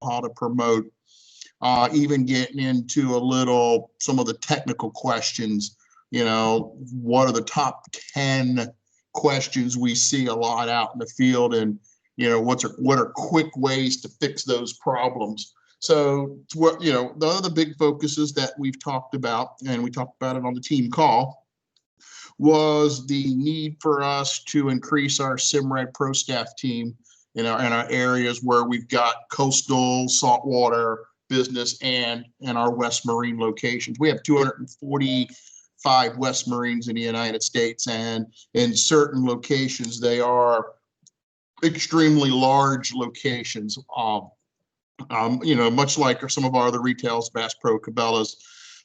how to promote, even getting into some of the technical questions. What are the top 10 questions we see a lot out in the field, and what are quick ways to fix those problems. So the other big focuses that we've talked about, and we talked about it on the team call, was the need for us to increase our Simrad Prostaff team in our areas where we've got coastal saltwater business and our West Marine locations. We have 245 West Marines in the United States, and in certain locations they are extremely large locations. Much like some of our other retails, Bass Pro, Cabela's,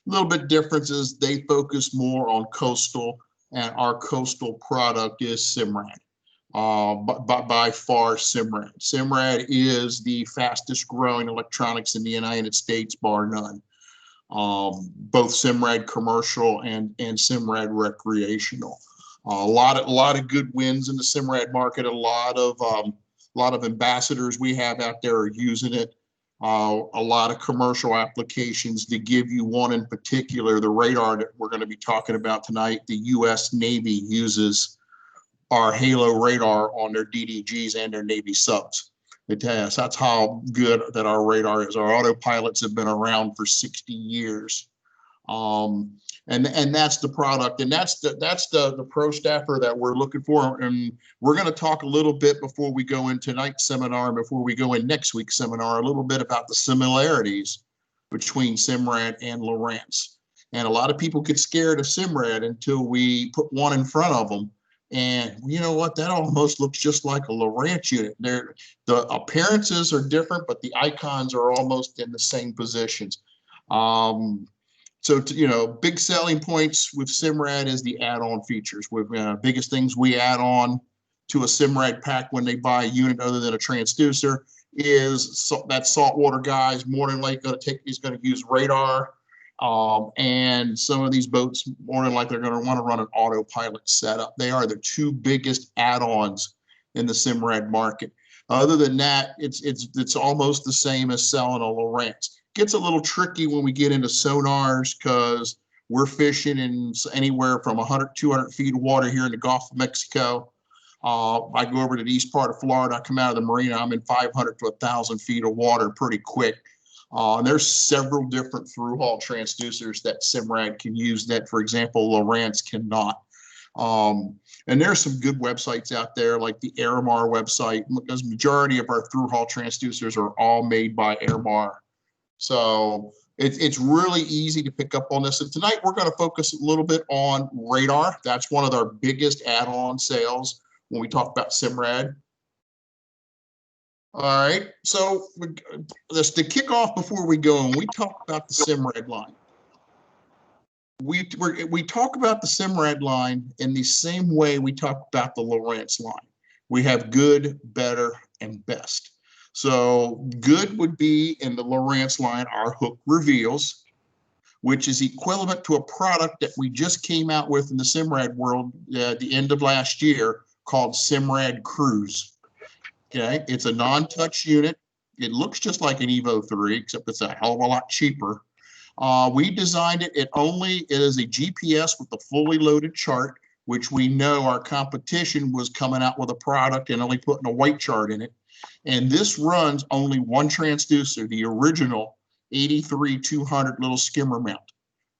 a little bit differences. They focus more on coastal, and our coastal product is Simrad. But by far, Simrad. Simrad is the fastest growing electronics in the United States, bar none. Both Simrad commercial and Simrad recreational. A lot of good wins in the Simrad market. A lot of ambassadors we have out there are using it. A lot of commercial applications. To give you one in particular, the radar that we're going to be talking about tonight, the U.S. Navy uses our Halo radar on their DDGs and their Navy subs. That's how good that our radar is. Our autopilots have been around for 60 years. And that's the product, and that's the pro staffer that we're looking for. And we're going to talk a little bit before we go in tonight's seminar, and before we go in next week's seminar, a little bit about the similarities between Simrad and Lowrance. And a lot of people get scared of Simrad until we put one in front of them. And you know what? That almost looks just like a Lowrance unit. The appearances are different, but the icons are almost in the same positions. So, big selling points with Simrad is the add-on features. Biggest things we add on to a Simrad pack when they buy a unit other than a transducer is that saltwater guy is more than likely he's going to use radar. And some of these boats, more than likely, they're going to want to run an autopilot setup. They are the two biggest add-ons in the Simrad market. Other than that, it's almost the same as selling a Lowrance. Gets a little tricky when we get into sonars because we're fishing in anywhere from 100, 200 feet of water here in the Gulf of Mexico. I go over to the east part of Florida. I come out of the marina. I'm in 500 to 1,000 feet of water pretty quick. And there's several different through-haul transducers that Simrad can use that, for example, Lowrance cannot. And there's some good websites out there like the Airmar website, because majority of our through-haul transducers are all made by Airmar. So it's really easy to pick up on this. And tonight we're going to focus a little bit on radar. That's one of our biggest add-on sales when we talk about Simrad. All right, so just to kick off before we go, and we talk about the Simrad line. We talk about the Simrad line in the same way we talk about the Lowrance line. We have good, better, and best. So good would be in the Lowrance line, our hook reveals, which is equivalent to a product that we just came out with in the Simrad world at the end of last year called Simrad Cruise. Okay, it's a non-touch unit. It looks just like an Evo 3, except it's a hell of a lot cheaper. We designed it. It is a GPS with a fully loaded chart, which we know our competition was coming out with a product and only putting a white chart in it. And this runs only one transducer, the original 83-200 little skimmer mount.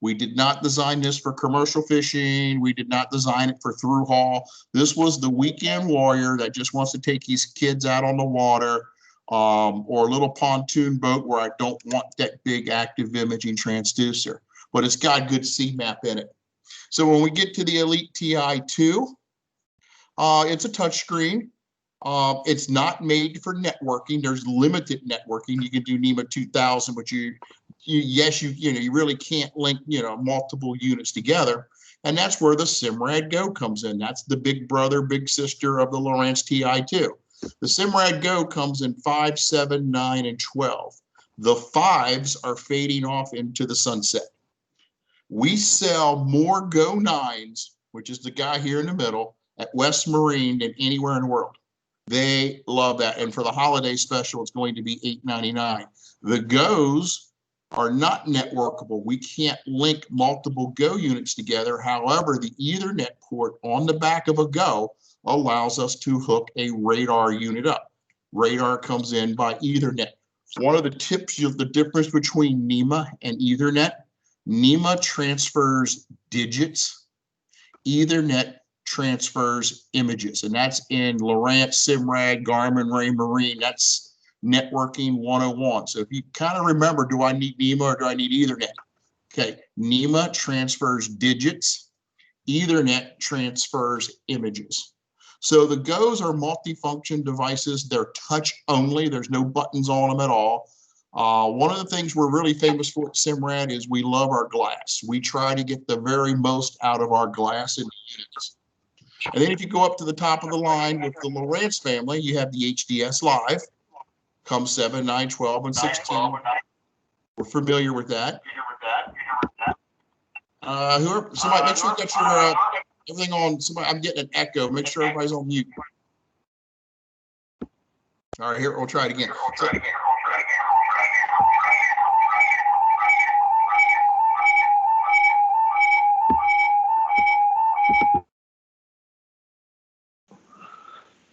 We did not design this for commercial fishing. We did not design it for through haul. This was the weekend warrior that just wants to take his kids out on the water, or a little pontoon boat where I don't want that big active imaging transducer, but it's got good CMAP in it. So when we get to the Elite TI2, it's a touchscreen. It's not made for networking. There's limited networking. You can do NEMA 2000, but you really can't link, multiple units together. And that's where the Simrad Go comes in. That's the big brother, big sister of the Lowrance TI2. The Simrad Go comes in 5, 7, 9, and 12. The 5s are fading off into the sunset. We sell more Go 9s, which is the guy here in the middle, at West Marine than anywhere in the world. They love that. And for the holiday special, it's going to be $8.99. The Go's are not networkable. We can't link multiple Go units together. However, the Ethernet port on the back of a Go allows us to hook a radar unit up. Radar comes in by Ethernet. One of the tips of the difference between NEMA and Ethernet, NEMA transfers digits, Ethernet transfers images, and that's in Lowrance, Simrad, Garmin, Raymarine. That's networking 101. So if you kind of remember, do I need NEMA or do I need Ethernet? Okay, NEMA transfers digits, Ethernet transfers images. So the Go's are multifunction devices. They're touch only. There's no buttons on them at all. One of the things we're really famous for at Simrad is we love our glass. We try to get the very most out of our glass in the units. And then if you go up to the top of the line with the Lowrance family, you have the HDS Live, comes 7, 9, 12, and 16. We're familiar with that. Somebody make sure you got your everything on. Somebody, I'm getting an echo. Make sure everybody's on mute. All right, here we'll try it again. So,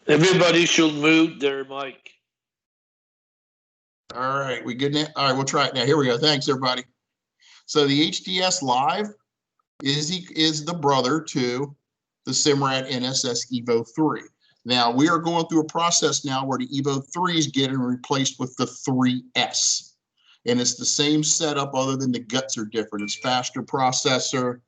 everybody should mute their mic. All right, we good now? All right, we'll try it now. Here we go. Thanks, everybody. So the HDS Live is the brother to the Simrad NSS Evo 3. Now, we are going through a process now where the Evo 3 is getting replaced with the 3S. And it's the same setup other than the guts are different. It's faster processor.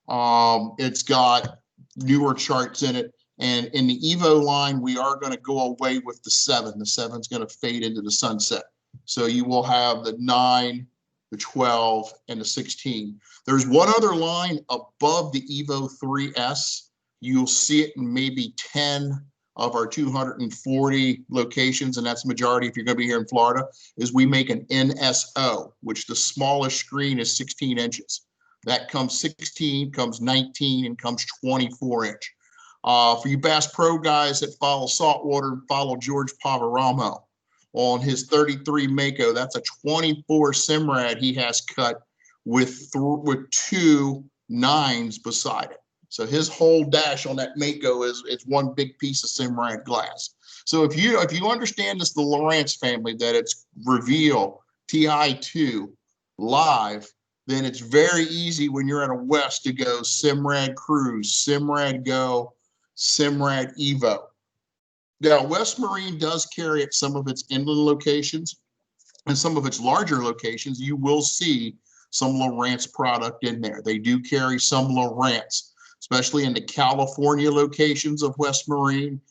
It's got newer charts in it. And in the Evo line, we are going to go away with the 7. The 7 is going to fade into the sunset. So you will have the 9, the 12, and the 16. There's one other line above the Evo 3S. You'll see it in maybe 10 of our 240 locations, and that's the majority if you're going to be here in Florida, is we make an NSO, which the smallest screen is 16 inches. That comes 16, comes 19, and comes 24 inch. For you Bass Pro guys that follow saltwater, follow George Pavaramo on his 33 Mako. That's a 24 Simrad he has cut with 2 9s beside it. So his whole dash on that Mako is one big piece of Simrad glass. So if you understand this, the Lowrance family, that it's Reveal, TI2, Live, then it's very easy when you're at a West to go Simrad Cruise, Simrad Go, Simrad Evo. Now, West Marine does carry at some of its inland locations and some of its larger locations. You will see some Lowrance product in there. They do carry some Lowrance, especially in the California locations of West Marine,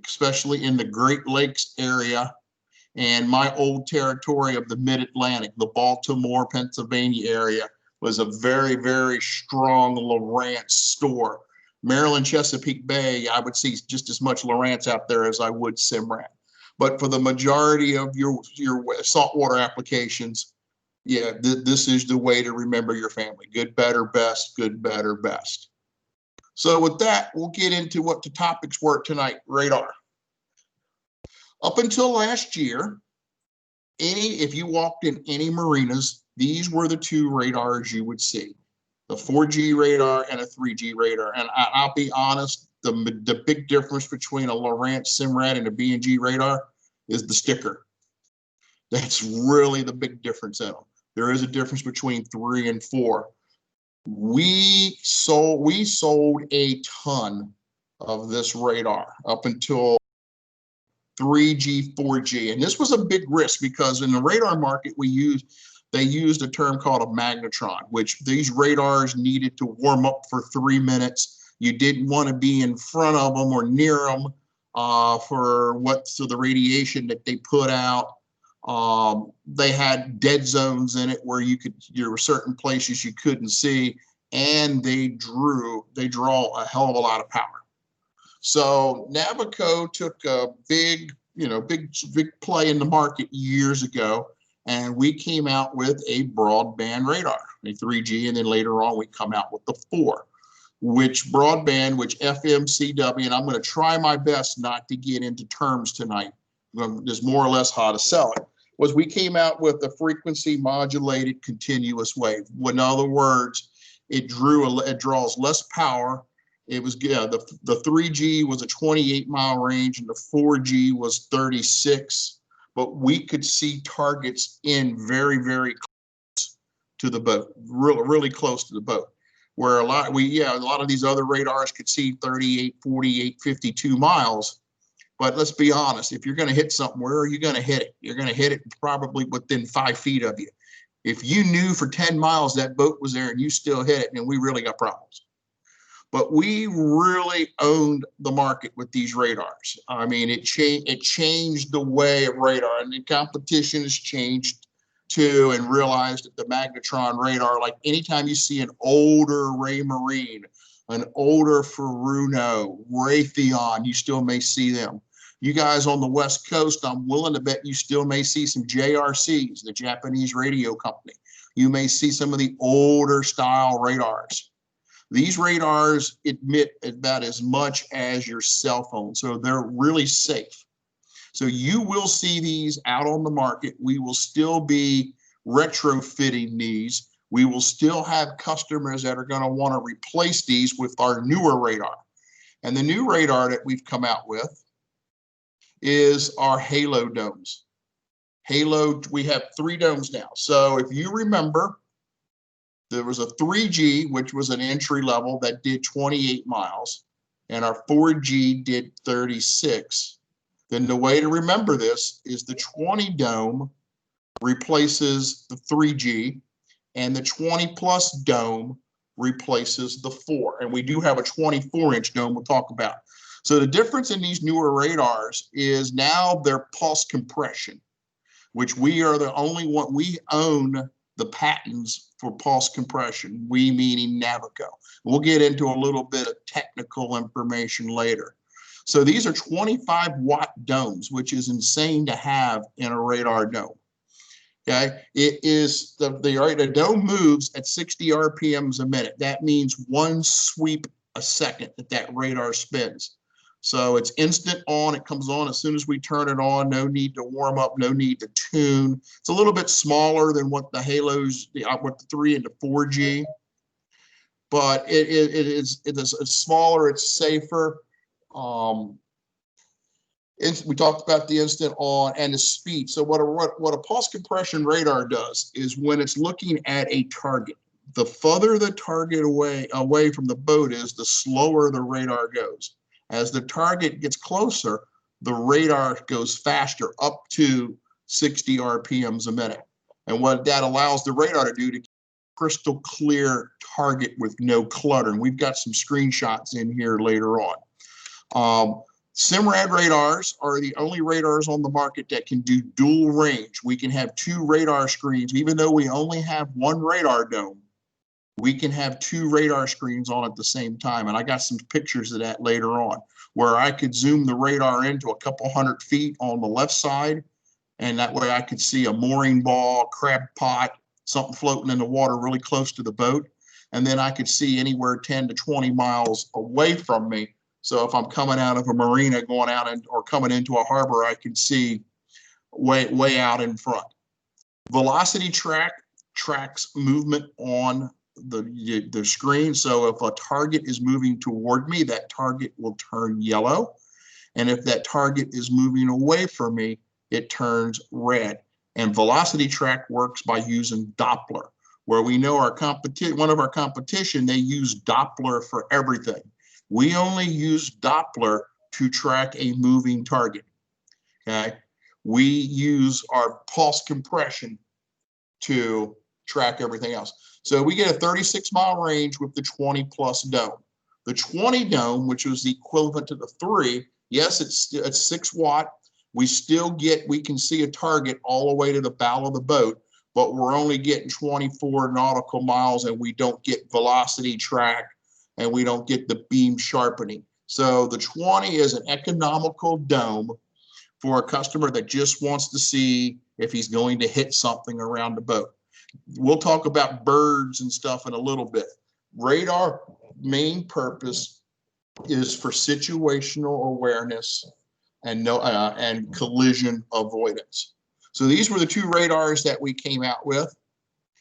especially in the Great Lakes area and my old territory of the Mid-Atlantic. The Baltimore, Pennsylvania area was a very, very strong Lowrance store. Maryland, Chesapeake Bay, I would see just as much Lowrance out there as I would Simrad. But for the majority of your saltwater applications, yeah, this is the way to remember your family. Good, better, best, good, better, best. So with that, we'll get into what the topics were tonight. Radar. Up until last year, if you walked in any marinas, these were the 2 radars you would see. The 4G radar and a 3G radar. And I'll be honest, the big difference between a Lowrance Simrad and a B&G radar is the sticker. That's really the big difference in them. There is a difference between 3 and 4. We sold a ton of this radar up until 3G, 4G. And this was a big risk because in the radar market, they used a term called a magnetron, which these radars needed to warm up for 3 minutes. You didn't want to be in front of them or near them for the radiation that they put out. They had dead zones in it where there were certain places you couldn't see, and they draw a hell of a lot of power. So Navico took a big play in the market years ago, and we came out with a broadband radar, a 3G, and then later on we come out with the 4. which broadband, which FMCW, and I'm going to try my best not to get into terms tonight, just more or less how to sell it, was we came out with a frequency modulated continuous wave. In other words, it draws less power. It was, yeah, the 3G was a 28-mile range and the 4G was 36, but we could see targets in very, very close to the boat, really close to the boat. Where a lot of these other radars could see 38, 48, 52 miles. But let's be honest, if you're going to hit something, where are you going to hit it? You're going to hit it probably within 5 feet of you. If you knew for 10 miles that boat was there and you still hit it, then we really got problems. But we really owned the market with these radars. I mean, it changed the way of radar, and the competition has changed too, and realized that the magnetron radar, like anytime you see an older Raymarine, an older Furuno, Raytheon, you still may see them. You guys on the West Coast, I'm willing to bet you still may see some JRCs, the Japanese radio company. You may see some of the older style radars. These radars emit about as much as your cell phone, so they're really safe. So you will see these out on the market. We will still be retrofitting these. We will still have customers that are going to want to replace these with our newer radar. And the new radar that we've come out with is our Halo domes. Halo, we have 3 domes now. So if you remember, there was a 3G, which was an entry level that did 28 miles, and our 4G did 36. Then the way to remember this is the 20 dome replaces the 3G, and the 20 plus dome replaces the 4. And we do have a 24-inch dome we'll talk about. So the difference in these newer radars is now they're pulse compression, which we are the only one. We own the patents for pulse compression, we meaning Navico. We'll get into a little bit of technical information later. So these are 25-watt domes, which is insane to have in a radar dome. Okay, it is the dome moves at 60 RPMs a minute. That means 1 sweep a second that radar spins. So it's instant on. It comes on as soon as we turn it on. No need to warm up. No need to tune. It's a little bit smaller than what the Halos, what the 3 and the 4G, but it's smaller. It's safer. We talked about the instant on and the speed. So what a pulse compression radar does is when it's looking at a target, the further the target away from the boat is, the slower the radar goes. As the target gets closer, the radar goes faster, up to 60 RPMs a minute. And what that allows the radar to do to crystal clear target with no clutter. And we've got some screenshots in here later on. Simrad radars are the only radars on the market that can do dual range. We can have 2 radar screens, even though we only have 1 radar dome. We can have 2 radar screens on at the same time. And I got some pictures of that later on, where I could zoom the radar into a couple 100 feet on the left side. And that way I could see a mooring ball, crab pot, something floating in the water really close to the boat. And then I could see anywhere 10 to 20 miles away from me. So if I'm coming out of a marina, going out or coming into a harbor, I can see way out in front. Velocity tracks movement on the screen. So if a target is moving toward me, that target will turn yellow. And if that target is moving away from me, it turns red. And velocity track works by using Doppler, where we know one of our competition, they use Doppler for everything. We only use Doppler to track a moving target. Okay, we use our pulse compression to track everything else. So we get a 36-mile range with the 20 plus dome. The 20 dome, which was the equivalent to the 3, yes, it's 6 watt. We can see a target all the way to the bow of the boat, but we're only getting 24 nautical miles, and we don't get velocity track, and we don't get the beam sharpening. So the 20 is an economical dome for a customer that just wants to see if he's going to hit something around the boat. We'll talk about birds and stuff in a little bit. Radar main purpose is for situational awareness and collision avoidance. So these were the two radars that we came out with.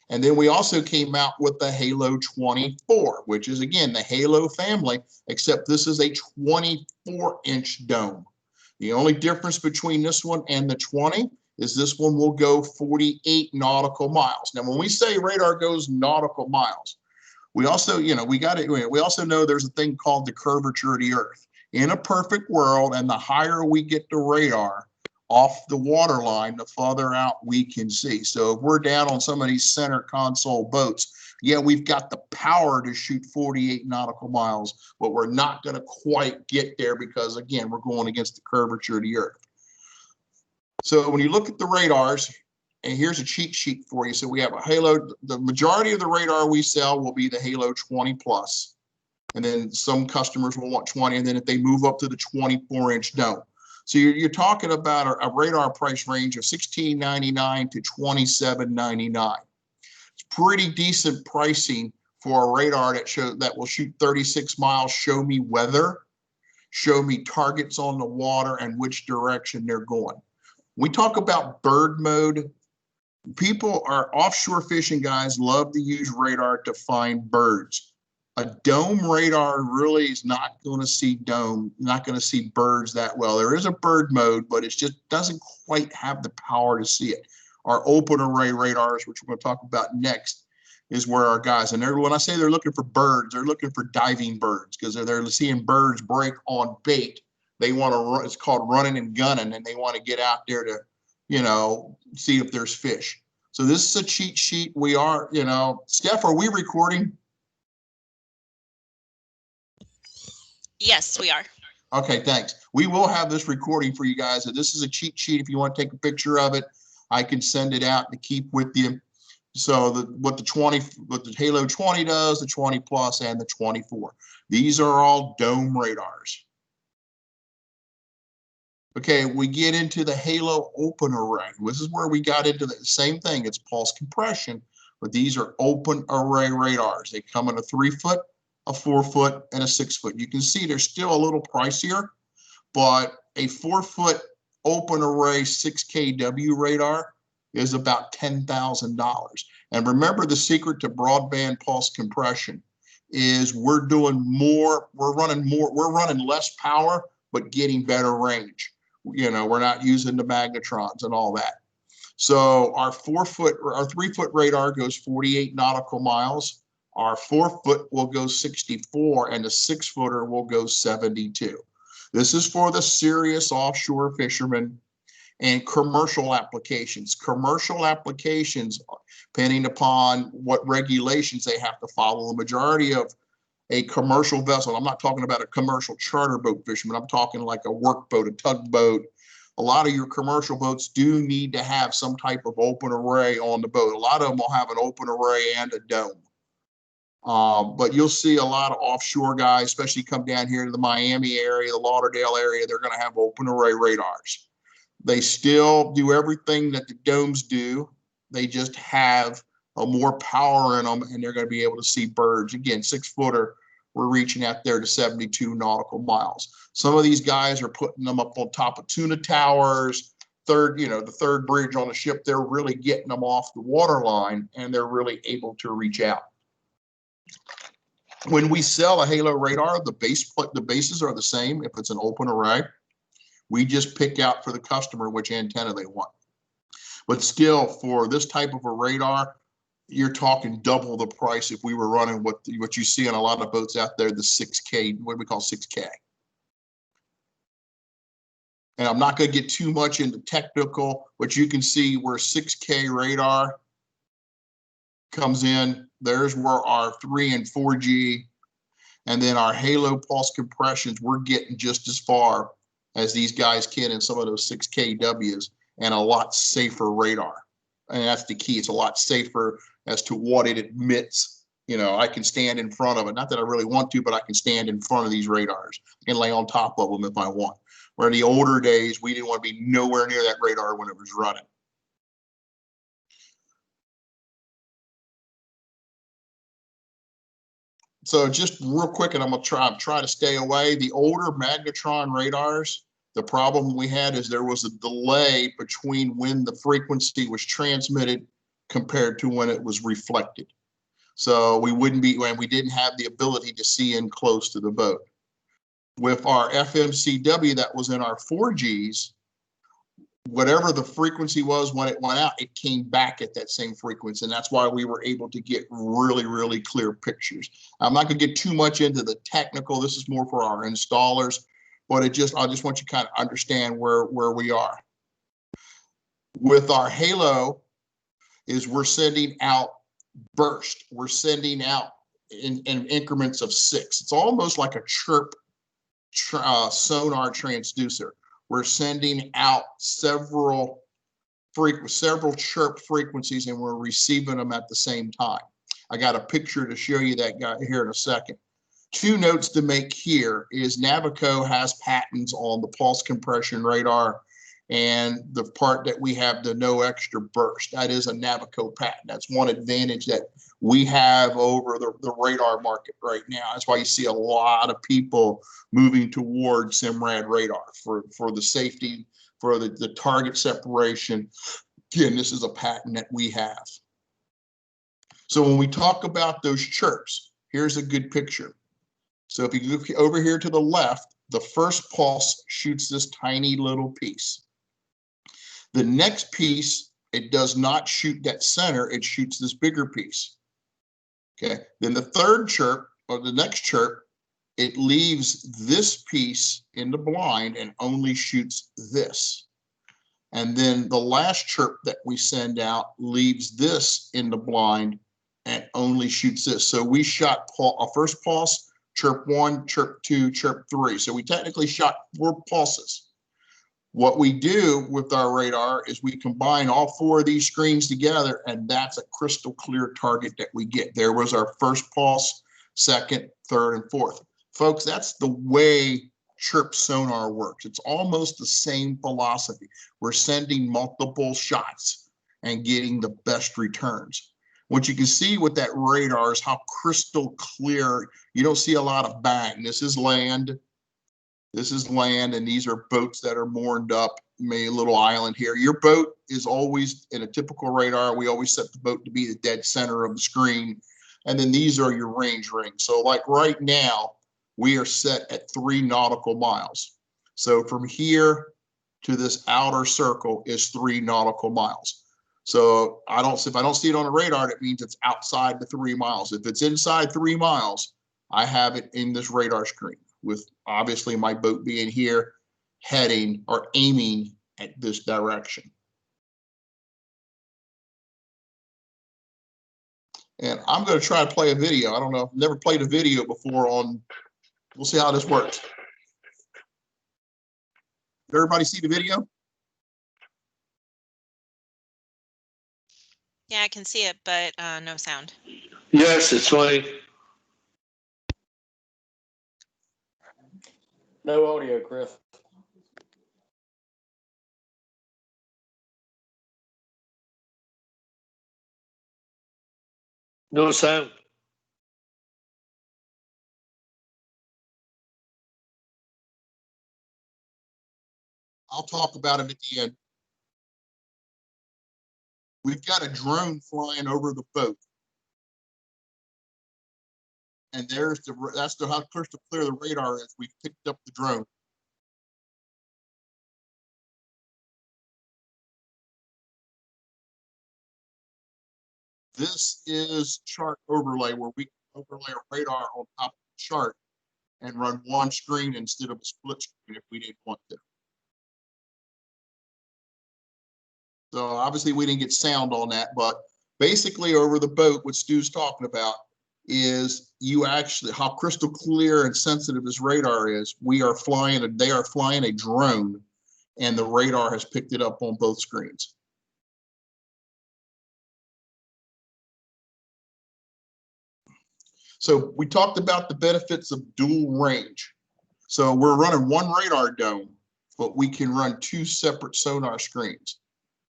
And then we also came out with the Halo 24, which is, again, the Halo family, except this is a 24-inch dome. The only difference between this one and the 20 is this one will go 48 nautical miles. Now, when we say radar goes nautical miles, we also, we also know there's a thing called the curvature of the Earth. In a perfect world, and the higher we get the radar off the water line, the farther out we can see. So if we're down on some of these center console boats, yeah, we've got the power to shoot 48 nautical miles, but we're not going to quite get there because, again, we're going against the curvature of the Earth. So when you look at the radars, and here's a cheat sheet for you. So we have a Halo, the majority of the radar we sell will be the Halo 20 plus. And then some customers will want 20. And then if they move up to the 24-inch dome. So you're talking about a radar price range of $16.99 to $27.99. It's pretty decent pricing for a radar that will shoot 36 miles, show me weather, show me targets on the water and which direction they're going. We talk about bird mode. People are offshore fishing guys love to use radar to find birds. A dome radar really is not going to see birds that well. There is a bird mode, but it just doesn't quite have the power to see it. Our open array radars, which we're going to talk about next, is where our guys, and when I say they're looking for birds, they're looking for diving birds because they're seeing birds break on bait. They want to run, it's called running and gunning, and they want to get out there to, see if there's fish. So this is a cheat sheet. We are, Steph, are we recording? Yes, we are. Okay, thanks. We will have this recording for you guys. And this is a cheat sheet. If you want to take a picture of it, I can send it out to keep with you. So what the Halo 20 does, the 20 plus and the 24. These are all dome radars. Okay, we get into the Halo open array. This is where we got into the same thing. It's pulse compression, but these are open array radars. They come in a 3-foot, a 4-foot, and a 6-foot. You can see they're still a little pricier, but a 4-foot open array 6kW radar is about $10,000. And remember, the secret to broadband pulse compression is we're running less power, but getting better range. We're not using the magnetrons and all that. So our 3-foot radar goes 48 nautical miles. Our 4-foot will go 64, and the 6-footer will go 72. This is for the serious offshore fishermen and commercial applications. Commercial applications, depending upon what regulations they have to follow, the majority of a commercial vessel, I'm not talking about a commercial charter boat fisherman, I'm talking like a workboat, a tugboat. A lot of your commercial boats do need to have some type of open array on the boat. A lot of them will have an open array and a dome. But you'll see a lot of offshore guys, especially come down here to the Miami area, the Lauderdale area, they're going to have open array radars. They still do everything that the domes do. They just have more power in them, and they're going to be able to see birds. Again, 6-footer, we're reaching out there to 72 nautical miles. Some of these guys are putting them up on top of tuna towers, the third bridge on the ship. They're really getting them off the water line, and they're really able to reach out. When we sell a Halo radar, the bases are the same if it's an open array. We just pick out for the customer which antenna they want. But still, for this type of a radar, you're talking double the price if we were running what you see on a lot of boats out there, the 6K, what we call 6K. And I'm not going to get too much into technical, but you can see where 6K radar comes in. There's where our 3 and 4G, and then our Halo pulse compressions, we're getting just as far as these guys can in some of those 6kWs, and a lot safer radar. And that's the key. It's a lot safer as to what it emits. I can stand in front of it. Not that I really want to, but I can stand in front of these radars. I can lay on top of them if I want. Where in the older days, we didn't want to be nowhere near that radar when it was running. So just real quick, and I'm gonna try to stay away. The older magnetron radars, the problem we had is there was a delay between when the frequency was transmitted compared to when it was reflected. So we didn't have the ability to see in close to the boat. With our FMCW that was in our 4Gs, whatever the frequency was when it went out, it came back at that same frequency. And that's why we were able to get really, really clear pictures. I'm not gonna get too much into the technical. This is more for our installers, but I just want you to kind of understand where we are. With our Halo is we're sending out burst. We're sending out in increments of 6. It's almost like a chirp sonar transducer. We're sending out several chirp frequencies and we're receiving them at the same time. I got a picture to show you that guy here in a second. 2 notes to make here is Navico has patents on the pulse compression radar and the part that we have the no extra burst. That is a Navico patent. That's one advantage that we have over the radar market right now. That's why you see a lot of people moving towards Simrad radar for the safety, for the target separation. Again, this is a patent that we have. So when we talk about those chirps, here's a good picture. So if you look over here to the left, the first pulse shoots this tiny little piece. The next piece, it does not shoot that center, it shoots this bigger piece. Okay, then the third chirp, or the next chirp, it leaves this piece in the blind and only shoots this. And then the last chirp that we send out leaves this in the blind and only shoots this. So we shot a first pulse, chirp 1, chirp 2, chirp 3. So we technically shot 4 pulses. What we do with our radar is we combine all 4 of these screens together, and that's a crystal clear target that we get. There was our first pulse, second, third, and fourth. Folks, that's the way chirp sonar works. It's almost the same philosophy. We're sending multiple shots and getting the best returns. What you can see with that radar is how crystal clear. You don't see a lot of bang. This is land. This is land, and these are boats that are moored up, maybe a little island here. Your boat is always, in a typical radar, we always set the boat to be the dead center of the screen. And then these are your range rings. So like right now, we are set at 3 nautical miles. So from here to this outer circle is 3 nautical miles. So if I don't see it on the radar, that means it's outside the 3 miles. If it's inside 3 miles, I have it in this radar screen, with obviously my boat being here, heading or aiming at this direction. And I'm going to try to play a video. I don't know, I've never played a video before we'll see how this works. Did everybody see the video? Yeah, I can see it, but no sound. Yes, it's funny. No audio, Chris. No sound. I'll talk about it at the end. We've got a drone flying over the boat. And that's how crystal clear the radar is. We've picked up the drone. This is chart overlay, where we overlay a radar on top of the chart and run one screen instead of a split screen if we didn't want to. So obviously we didn't get sound on that, but basically over the boat, what Stu's talking about is how crystal clear and sensitive this radar is. They are flying a drone, and the radar has picked it up on both screens. So we talked about the benefits of dual range. So we're running one radar dome, but we can run 2 separate sonar screens.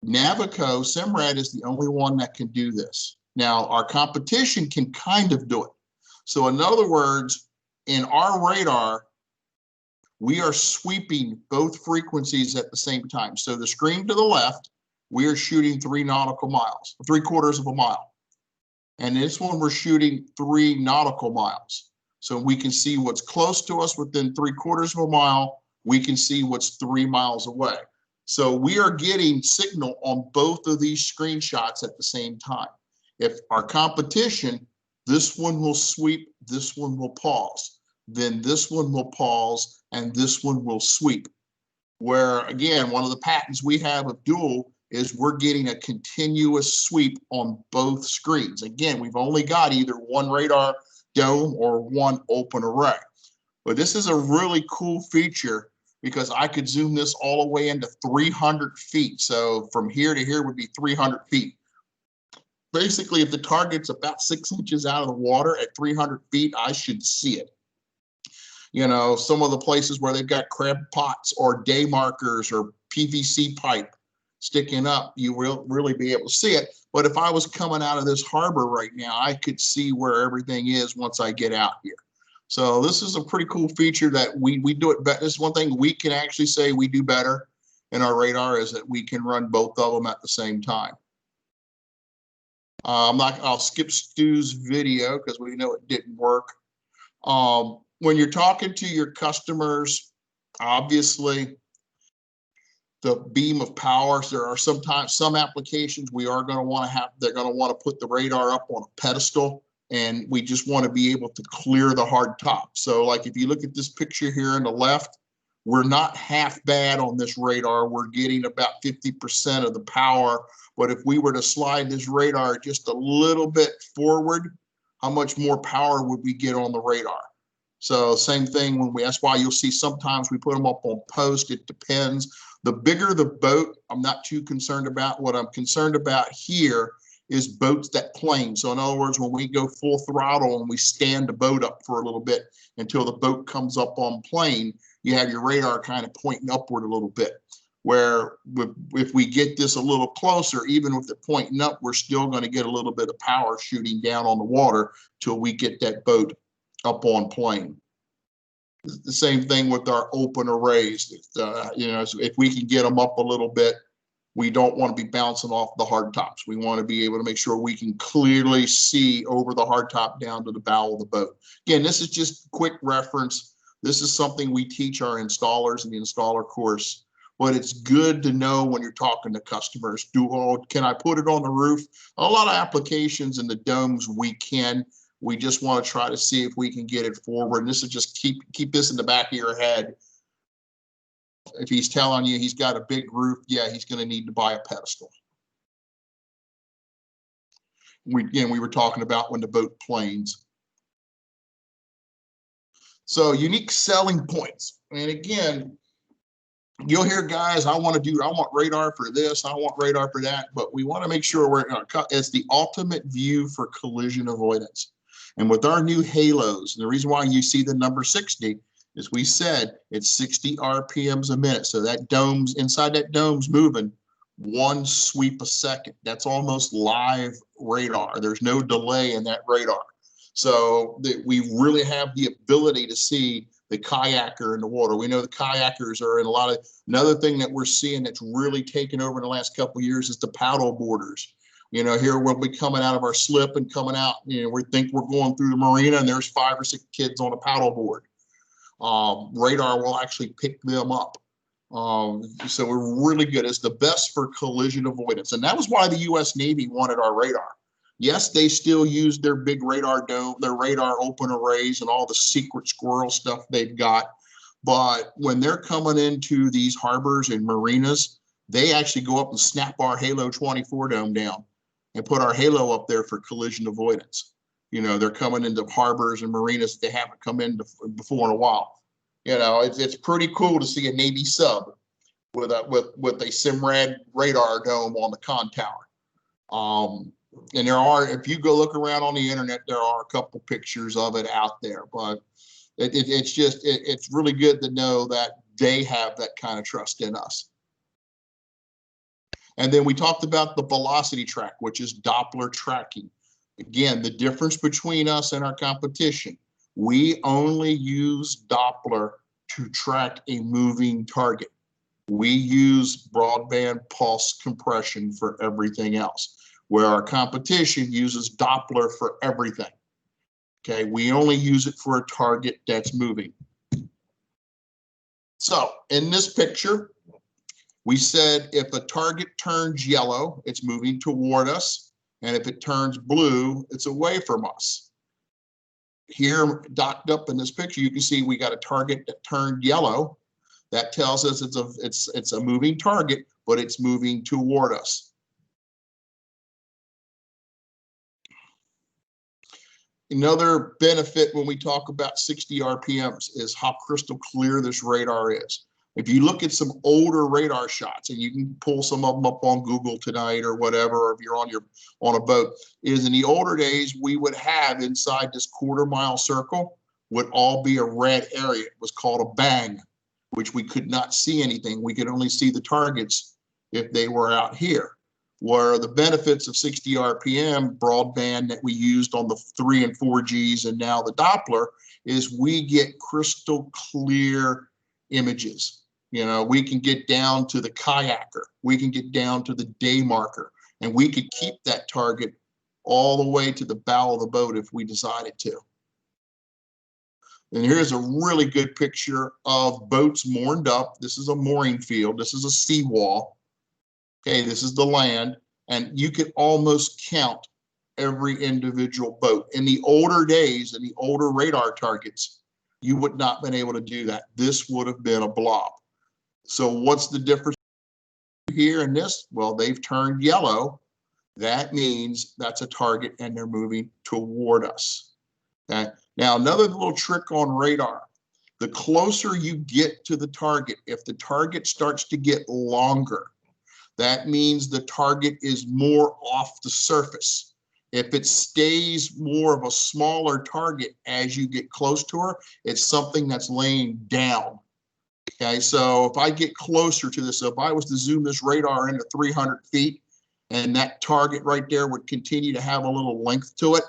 Navico, Simrad is the only one that can do this. Now, our competition can kind of do it. So in other words, in our radar, we are sweeping both frequencies at the same time. So the screen to the left, we are shooting 3 nautical miles, 3/4 of a mile. And this one, we're shooting 3 nautical miles. So we can see what's close to us within 3/4 of a mile. We can see what's 3 miles away. So we are getting signal on both of these screenshots at the same time. If our competition, this one will sweep, this one will pause, then this one will pause, and this one will sweep. Where, again, one of the patents we have of dual is we're getting a continuous sweep on both screens. Again, we've only got either one radar dome or one open array. But this is a really cool feature because I could zoom this all the way into 300 feet. So from here to here would be 300 feet. Basically, if the target's about 6 inches out of the water at 300 feet, I should see it. You know, some of the places where they've got crab pots or day markers or PVC pipe sticking up, you will really be able to see it. But if I was coming out of this harbor right now, I could see where everything is once I get out here. So this is a pretty cool feature that we do it better. This is one thing we can actually say we do better in our radar, is that we can run both of them at the same time. I'll skip Stu's video because we know it didn't work. When you're talking to your customers, obviously the beam of power, there are sometimes some applications we are going to want to have, they're going to want to put the radar up on a pedestal, and we just want to be able to clear the hard top. So like if you look at this picture here on the left, we're not half bad on this radar. We're getting about 50% of the power. But if we were to slide this radar just a little bit forward, how much more power would we get on the radar? So same thing when that's why you'll see sometimes we put them up on post. It depends. The bigger the boat, I'm not too concerned about. What I'm concerned about here is boats that plane. So in other words, when we go full throttle and we stand the boat up for a little bit until the boat comes up on plane, you have your radar kind of pointing upward a little bit. Where if we get this a little closer, even with it pointing up, we're still going to get a little bit of power shooting down on the water till we get that boat up on plane. The same thing with our open arrays. You know, if we can get them up a little bit, we don't want to be bouncing off the hard tops. We want to be able to make sure we can clearly see over the hard top down to the bow of the boat. Again, this is just quick reference. This is something we teach our installers in the installer course. But it's good to know when you're talking to customers. Can I put it on the roof? A lot of applications in the domes we can. We just want to try to see if we can get it forward. And this is just keep this in the back of your head. If he's telling you he's got a big roof, yeah, he's going to need to buy a pedestal. We were talking about when the boat planes. So unique selling points. And again, you'll hear guys, I want radar for this, I want radar for that, but we want to make sure it's the ultimate view for collision avoidance. And with our new halos, the reason why you see the number 60 is we said it's 60 RPMs a minute. So that inside that dome's moving 1 sweep a second. That's almost live radar. There's no delay in that radar. So we really have the ability to see the kayaker in the water. We know the kayakers are in a lot of, another thing that we're seeing that's really taken over in the last couple of years is the paddle boarders. You know, here we'll be coming out of our slip and coming out, you know, we think we're going through the marina and there's 5 or 6 kids on a paddle board. Radar will actually pick them up. So we're really good. It's the best for collision avoidance. And that was why the US Navy wanted our radar. Yes, they still use their big radar dome, their radar open arrays and all the secret squirrel stuff they've got. But when they're coming into these harbors and marinas, they actually go up and snap our Halo 24 dome down and put our Halo up there for collision avoidance. You know, they're coming into harbors and marinas that they haven't come in before in a while. You know, it's pretty cool to see a Navy sub with a Simrad radar dome on the con tower. And there are, if you go look around on the internet, there are a couple pictures of it out there, but it's really good to know that they have that kind of trust in us. And then we talked about the velocity track, which is Doppler tracking. Again, the difference between us and our competition, we only use Doppler to track a moving target. We use broadband pulse compression for everything else, where our competition uses Doppler for everything. Okay, we only use it for a target that's moving. So in this picture, we said if a target turns yellow, it's moving toward us. And if it turns blue, it's away from us. Here, docked up in this picture, you can see we got a target that turned yellow. That tells us it's a moving target, but it's moving toward us. Another benefit when we talk about 60 RPMs is how crystal clear this radar is. If you look at some older radar shots, and you can pull some of them up on Google tonight or whatever, or if you're on a boat, is in the older days, we would have inside this quarter-mile circle would all be a red area. It was called a bang, which we could not see anything. We could only see the targets if they were out here. Where the benefits of 60 RPM broadband that we used on the 3 and 4Gs and now the Doppler is we get crystal clear images. You know, we can get down to the kayaker, we can get down to the day marker, and we could keep that target all the way to the bow of the boat if we decided to. And here's a really good picture of boats moored up. This is a mooring field. This is a seawall. Okay, this is the land, and you can almost count every individual boat. In the older days, in the older radar targets, you would not have been able to do that. This would have been a blob. So what's the difference here in this? Well, they've turned yellow. That means that's a target and they're moving toward us. Okay. Now, another little trick on radar. The closer you get to the target, if the target starts to get longer, that means the target is more off the surface. If it stays more of a smaller target as you get close to her, it's something that's laying down. Okay, so if I get closer to this, so if I was to zoom this radar into 300 feet and that target right there would continue to have a little length to it,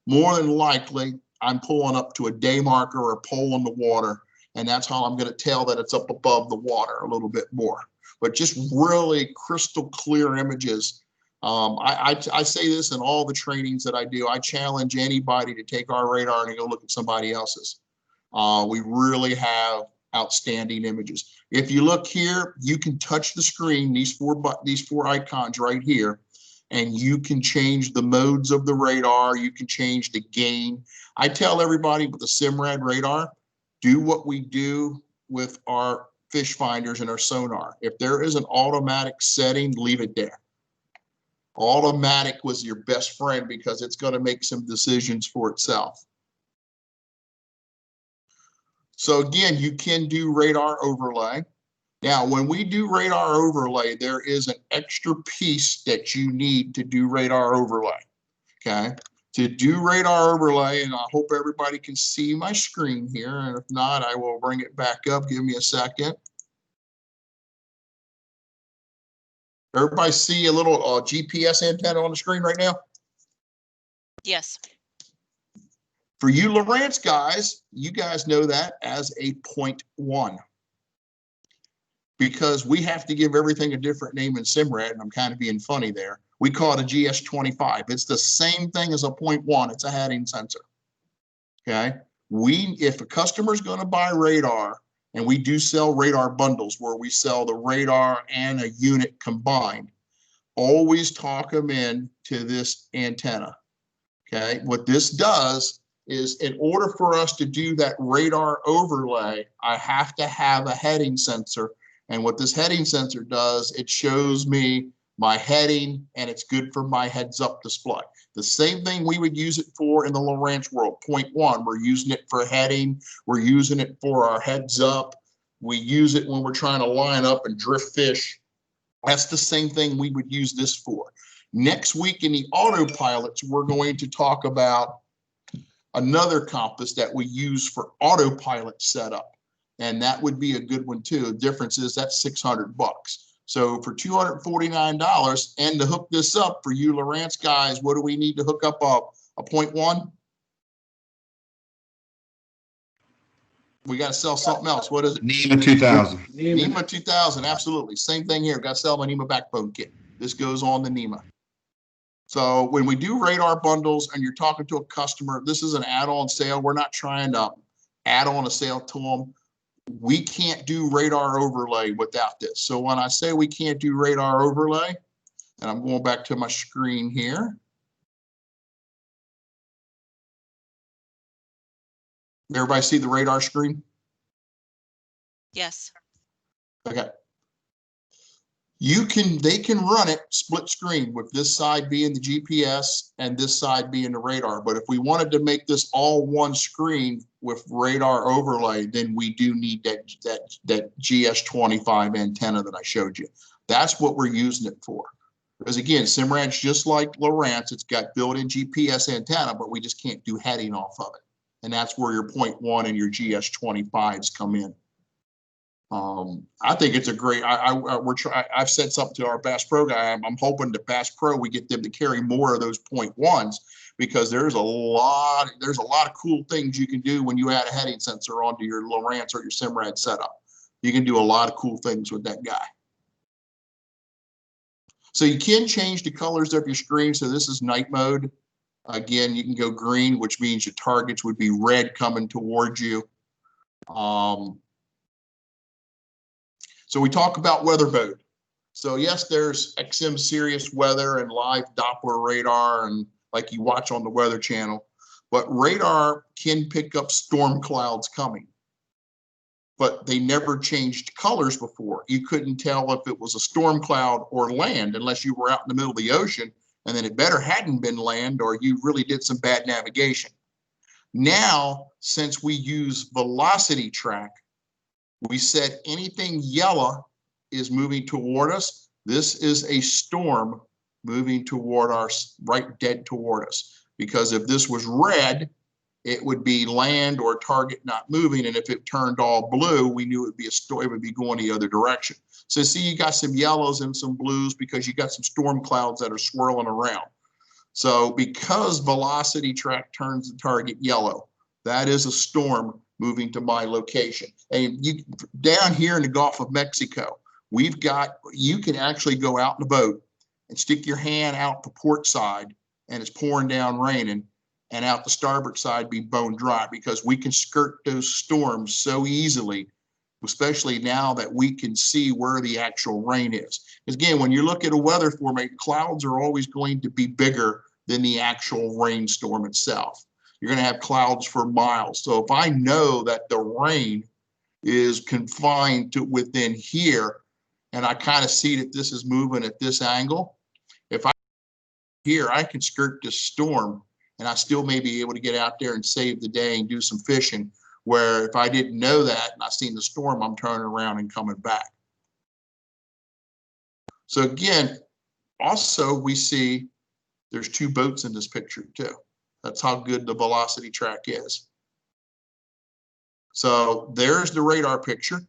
more than likely I'm pulling up to a day marker or a pole in the water, and that's how I'm going to tell that it's up above the water a little bit more. But just really crystal clear images. I say this in all the trainings that I do. I challenge anybody to take our radar and go look at somebody else's. We really have outstanding images. If you look here, you can touch the screen, these four icons right here, and you can change the modes of the radar. You can change the gain. I tell everybody with the Simrad radar, do what we do with our fish finders and our sonar. If there is an automatic setting, leave it there. Automatic was your best friend because it's going to make some decisions for itself. So again, you can do radar overlay. Now, when we do radar overlay, there is an extra piece that you need to do radar overlay. Okay. To do radar overlay, and I hope everybody can see my screen here, and if not, I will bring it back up. Give me a second. Everybody see a little GPS antenna on the screen right now? Yes. For you Lowrance guys, you guys know that as a 0.1. Because we have to give everything a different name in Simrad, and I'm kind of being funny there. We call it a GS25. It's the same thing as a 0.1. It's a heading sensor. Okay. If a customer's going to buy radar, and we do sell radar bundles where we sell the radar and a unit combined, always talk them in to this antenna. Okay. What this does is, in order for us to do that radar overlay, I have to have a heading sensor. And what this heading sensor does, it shows me my heading, and it's good for my heads up display. The same thing we would use it for in the Lowrance world. 0.1, we're using it for heading. We're using it for our heads up. We use it when we're trying to line up and drift fish. That's the same thing we would use this for. Next week in the autopilots, we're going to talk about another compass that we use for autopilot setup. And that would be a good one too. The difference is that's $600. So for $249, and to hook this up for you Lowrance guys, what do we need to hook up a 0.1? We got to sell something else. What is it? NEMA 2000. NEMA 2000, absolutely. Same thing here. Got to sell my NEMA backbone kit. This goes on the NEMA. So when we do radar bundles and you're talking to a customer, this is an add-on sale. We're not trying to add on a sale to them. We can't do radar overlay without this. So when I say we can't do radar overlay, and I'm going back to my screen here. Everybody see the radar screen? Yes. Okay. They can run it split screen with this side being the GPS and this side being the radar. But if we wanted to make this all one screen with radar overlay, then we do need that GS25 antenna that I showed you. That's what we're using it for. Because again, Simrad's just like Lowrance, it's got built-in GPS antenna, but we just can't do heading off of it. And that's where your 0.1 and your GS25s come in. I think it's a great. I've said something to our Bass Pro guy. I'm hoping that Bass Pro we get them to carry more of those 0.1s because there's a lot of cool things you can do when you add a heading sensor onto your Lowrance or your Simrad setup. You can do a lot of cool things with that guy. So you can change the colors of your screen. So this is night mode. Again, you can go green, which means your targets would be red coming towards you. So we talk about weather mode. So yes, there's XM Sirius weather and live Doppler radar and like you watch on the Weather Channel, but radar can pick up storm clouds coming. But they never changed colors before. You couldn't tell if it was a storm cloud or land unless you were out in the middle of the ocean, and then it better hadn't been land or you really did some bad navigation. Now, since we use velocity track, we said anything yellow is moving toward us. This is a storm moving toward us, right dead toward us. Because if this was red, it would be land or target not moving. And if it turned all blue, we knew it would be a storm, it would be going the other direction. So see, you got some yellows and some blues because you got some storm clouds that are swirling around. So because velocity track turns the target yellow, that is a storm moving to my location. And you down here in the Gulf of Mexico, you can actually go out in a boat and stick your hand out the port side and it's pouring down raining, and out the starboard side be bone dry because we can skirt those storms so easily, especially now that we can see where the actual rain is. Because again, when you look at a weather formation, clouds are always going to be bigger than the actual rainstorm itself. You're going to have clouds for miles. So if I know that the rain is confined to within here, and I kind of see that this is moving at this angle, if I here, I can skirt this storm and I still may be able to get out there and save the day and do some fishing, where if I didn't know that and I seen the storm, I'm turning around and coming back. So again, also we see there's two boats in this picture too. That's how good the velocity track is. So there's the radar picture.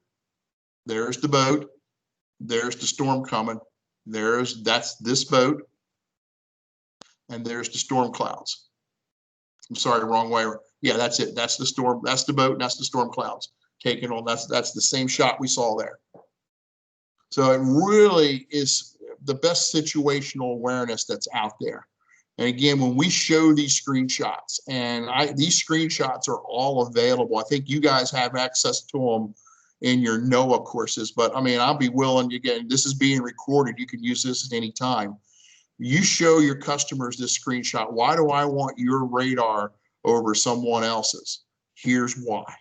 There's the boat. There's the storm coming. That's this boat. And there's the storm clouds. I'm sorry, wrong way. Yeah, that's it. That's the storm. That's the boat. And that's the storm clouds taking on. That's the same shot we saw there. So it really is the best situational awareness that's out there. And again, when we show these screenshots, and these screenshots are all available. I think you guys have access to them in your NOAA courses, but I mean, I'll be willing, again, this is being recorded. You can use this at any time. You show your customers this screenshot. Why do I want your radar over someone else's? Here's why.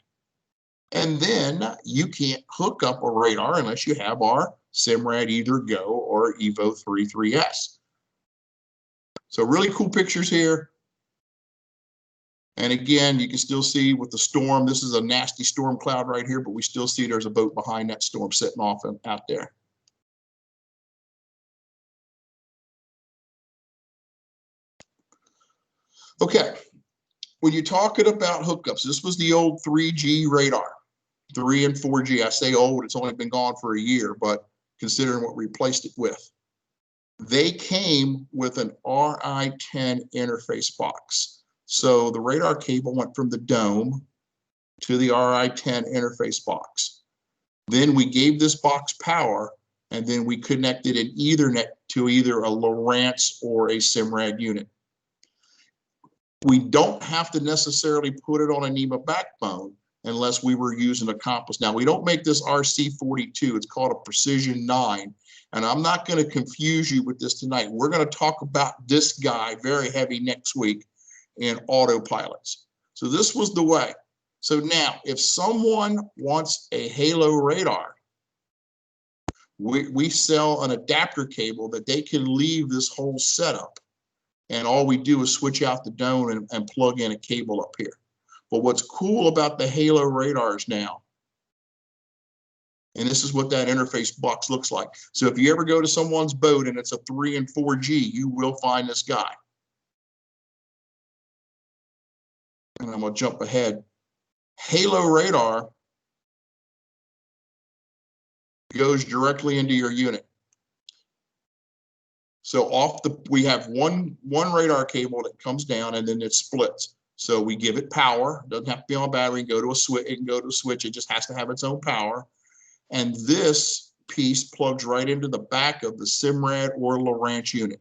And then you can't hook up a radar unless you have our Simrad Either Go or Evo 3.3S. So really cool pictures here. And again, you can still see with the storm, this is a nasty storm cloud right here, but we still see there's a boat behind that storm sitting off out there. Okay, when you're talking about hookups, this was the old 3G radar, 3 and 4G. I say old, it's only been gone for a year, but considering what we replaced it with. They came with an RI-10 interface box. So the radar cable went from the dome to the RI-10 interface box. Then we gave this box power, and then we connected an Ethernet to either a Lowrance or a Simrad unit. We don't have to necessarily put it on a NEMA backbone unless we were using a compass. Now, we don't make this RC42. It's called a Precision 9. And I'm not going to confuse you with this tonight. We're going to talk about this guy very heavy next week in autopilots. So this was the way. So now, if someone wants a Halo radar, we sell an adapter cable that they can leave this whole setup. And all we do is switch out the dome and plug in a cable up here. But what's cool about the Halo radars now, and this is what that interface box looks like. So if you ever go to someone's boat and it's a 3 and 4G, you will find this guy. And I'm going to jump ahead. Halo radar goes directly into your unit. So we have one radar cable that comes down and then it splits. So we give it power. It doesn't have to be on a battery. It can go to a switch. It can go to a switch. It just has to have its own power. And this piece plugs right into the back of the Simrad or Lowrance unit.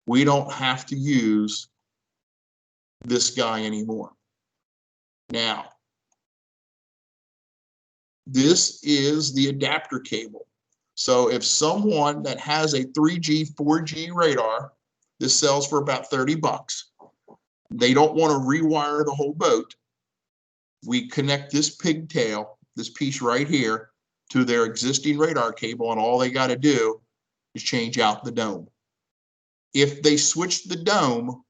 We don't have to use this guy anymore. Now, this is the adapter cable. So if someone that has a 3G, 4G radar, this sells for about 30 bucks. They don't want to rewire the whole boat. We connect this pigtail, this piece right here, to their existing radar cable, and all they got to do is change out the dome. If they switch the dome,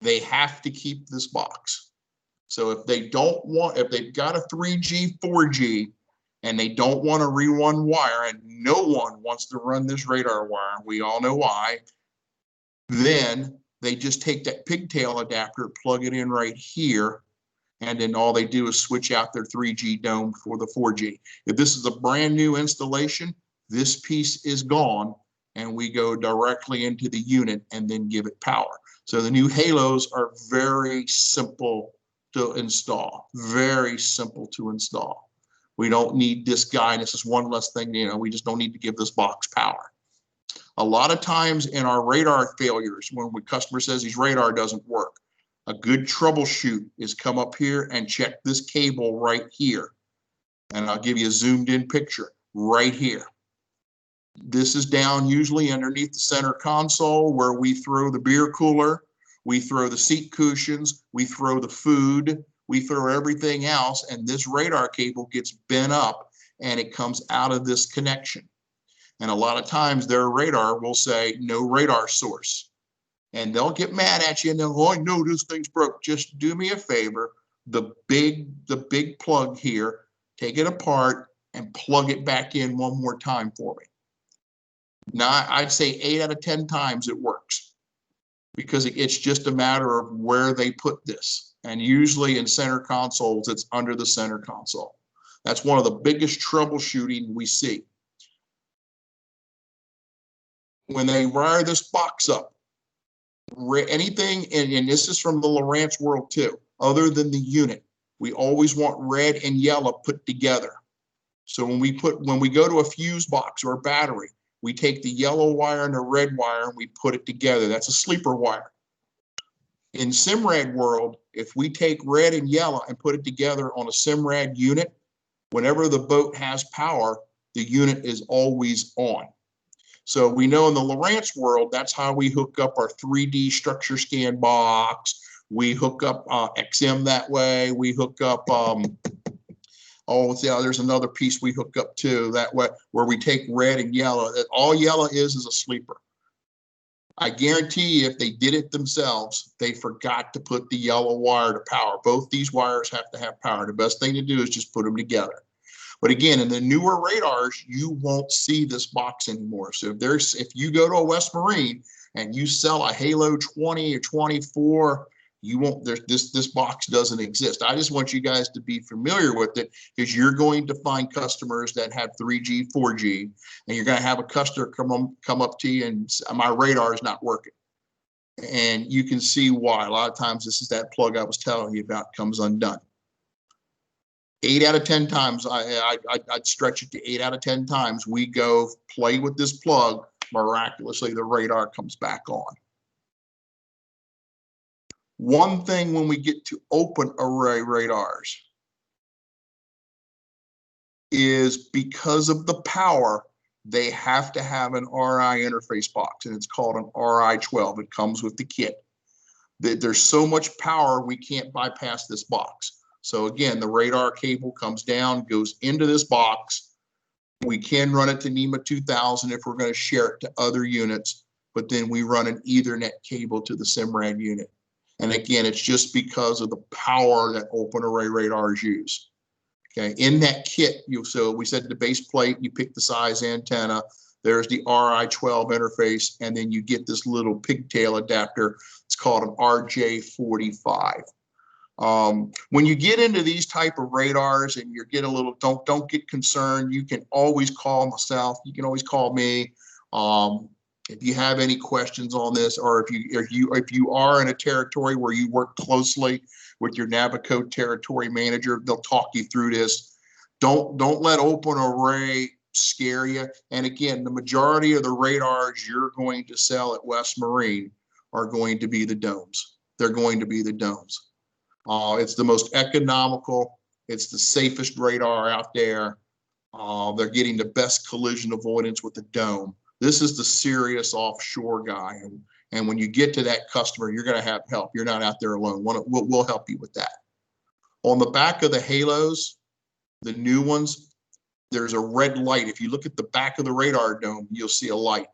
they have to keep this box. So if they've got a 3G, 4G, and they don't want to rerun wire, and no one wants to run this radar wire, we all know why, then they just take that pigtail adapter, plug it in right here, and then all they do is switch out their 3G dome for the 4G. If this is a brand new installation, this piece is gone, and we go directly into the unit and then give it power. So the new Halos are very simple to install, very simple to install. We don't need this guy. This is one less thing, we just don't need to give this box power. A lot of times in our radar failures, when the customer says his radar doesn't work, a good troubleshoot is come up here and check this cable right here. And I'll give you a zoomed in picture right here. This is down usually underneath the center console where we throw the beer cooler, we throw the seat cushions, we throw the food, we throw everything else, and this radar cable gets bent up and it comes out of this connection. And a lot of times their radar will say no radar source. And they'll get mad at you and they'll go, oh, no, this thing's broke. Just do me a favor. The big plug here, take it apart and plug it back in one more time for me. Now, I'd say 8 out of 10 times it works because it's just a matter of where they put this. And usually in center consoles, it's under the center console. That's one of the biggest troubleshooting we see. When they wire this box up, anything, and this is from the Lowrance world too, other than the unit, we always want red and yellow put together. So when we go to a fuse box or a battery, we take the yellow wire and the red wire and we put it together. That's a sleeper wire. In Simrad world, if we take red and yellow and put it together on a Simrad unit, whenever the boat has power, the unit is always on. So we know in the Lowrance world, that's how we hook up our 3D structure scan box. We hook up XM that way. We hook up, there's another piece we hook up too that way, where we take red and yellow. All yellow is a sleeper. I guarantee you if they did it themselves, they forgot to put the yellow wire to power. Both these wires have to have power. The best thing to do is just put them together. But again, in the newer radars, you won't see this box anymore. So if you go to a West Marine and you sell a Halo 20 or 24 You won't, this box doesn't exist. I just want you guys to be familiar with it, because you're going to find customers that have 3G, 4G, and you're going to have a customer come up to you and say, my radar is not working. And you can see why. A lot of times this is that plug I was telling you about comes undone. 8 out of 10 times, I'd stretch it to 8 out of 10 times, we go play with this plug, miraculously the radar comes back on. One thing when we get to open array radars is, because of the power, they have to have an RI interface box, and it's called an RI-12. It comes with the kit. There's so much power, we can't bypass this box. So again, the radar cable comes down, goes into this box. We can run it to NEMA 2000 if we're going to share it to other units, but then we run an Ethernet cable to the Simrad unit. And again, it's just because of the power that open array radars use. Okay, in that kit, so we said the base plate, you pick the size antenna, there's the RI-12 interface, and then you get this little pigtail adapter. It's called an RJ45. When you get into these type of radars and you get a little, don't get concerned. You can always call myself. You can always call me. If you have any questions on this, or if you are in a territory where you work closely with your Navico territory manager, they'll talk you through this. Don't let open array scare you. And again, the majority of the radars you're going to sell at West Marine are going to be the domes. They're going to be the domes. It's the most economical. It's the safest radar out there. They're getting the best collision avoidance with the dome. This is the serious offshore guy. And when you get to that customer, you're going to have help. You're not out there alone. We'll help you with that. On the back of the halos, the new ones, there's a red light. If you look at the back of the radar dome, you'll see a light.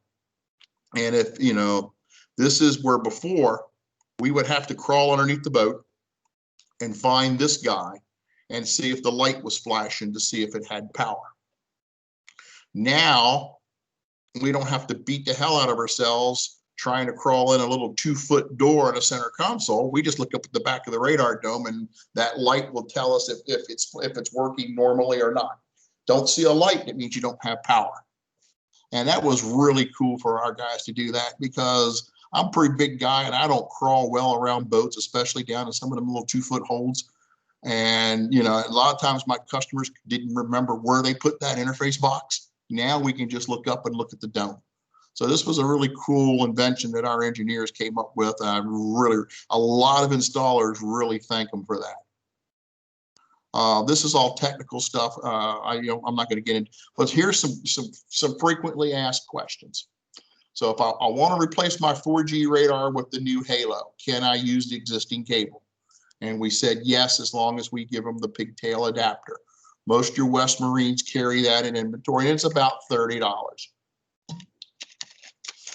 And if, you know, this is where before we would have to crawl underneath the boat and find this guy and see if the light was flashing to see if it had power. Now, we don't have to beat the hell out of ourselves trying to crawl in a little 2-foot door in a center console. We just look up at the back of the radar dome, and that light will tell us if it's working normally or not. Don't see a light, it means you don't have power. And that was really cool for our guys to do that, because I'm a pretty big guy and I don't crawl well around boats, especially down in some of them little 2-foot holds. And, you know, a lot of times my customers didn't remember where they put that interface box. Now we can just look up and look at the dome. So this was a really cool invention that our engineers came up with. A lot of installers really thank them for that. This is all technical stuff. I'm not going to get into, but here's some frequently asked questions. So if I want to replace my 4G radar with the new Halo, can I use the existing cable? And we said yes, as long as we give them the pigtail adapter. Most of your West Marines carry that in inventory, and it's about $30.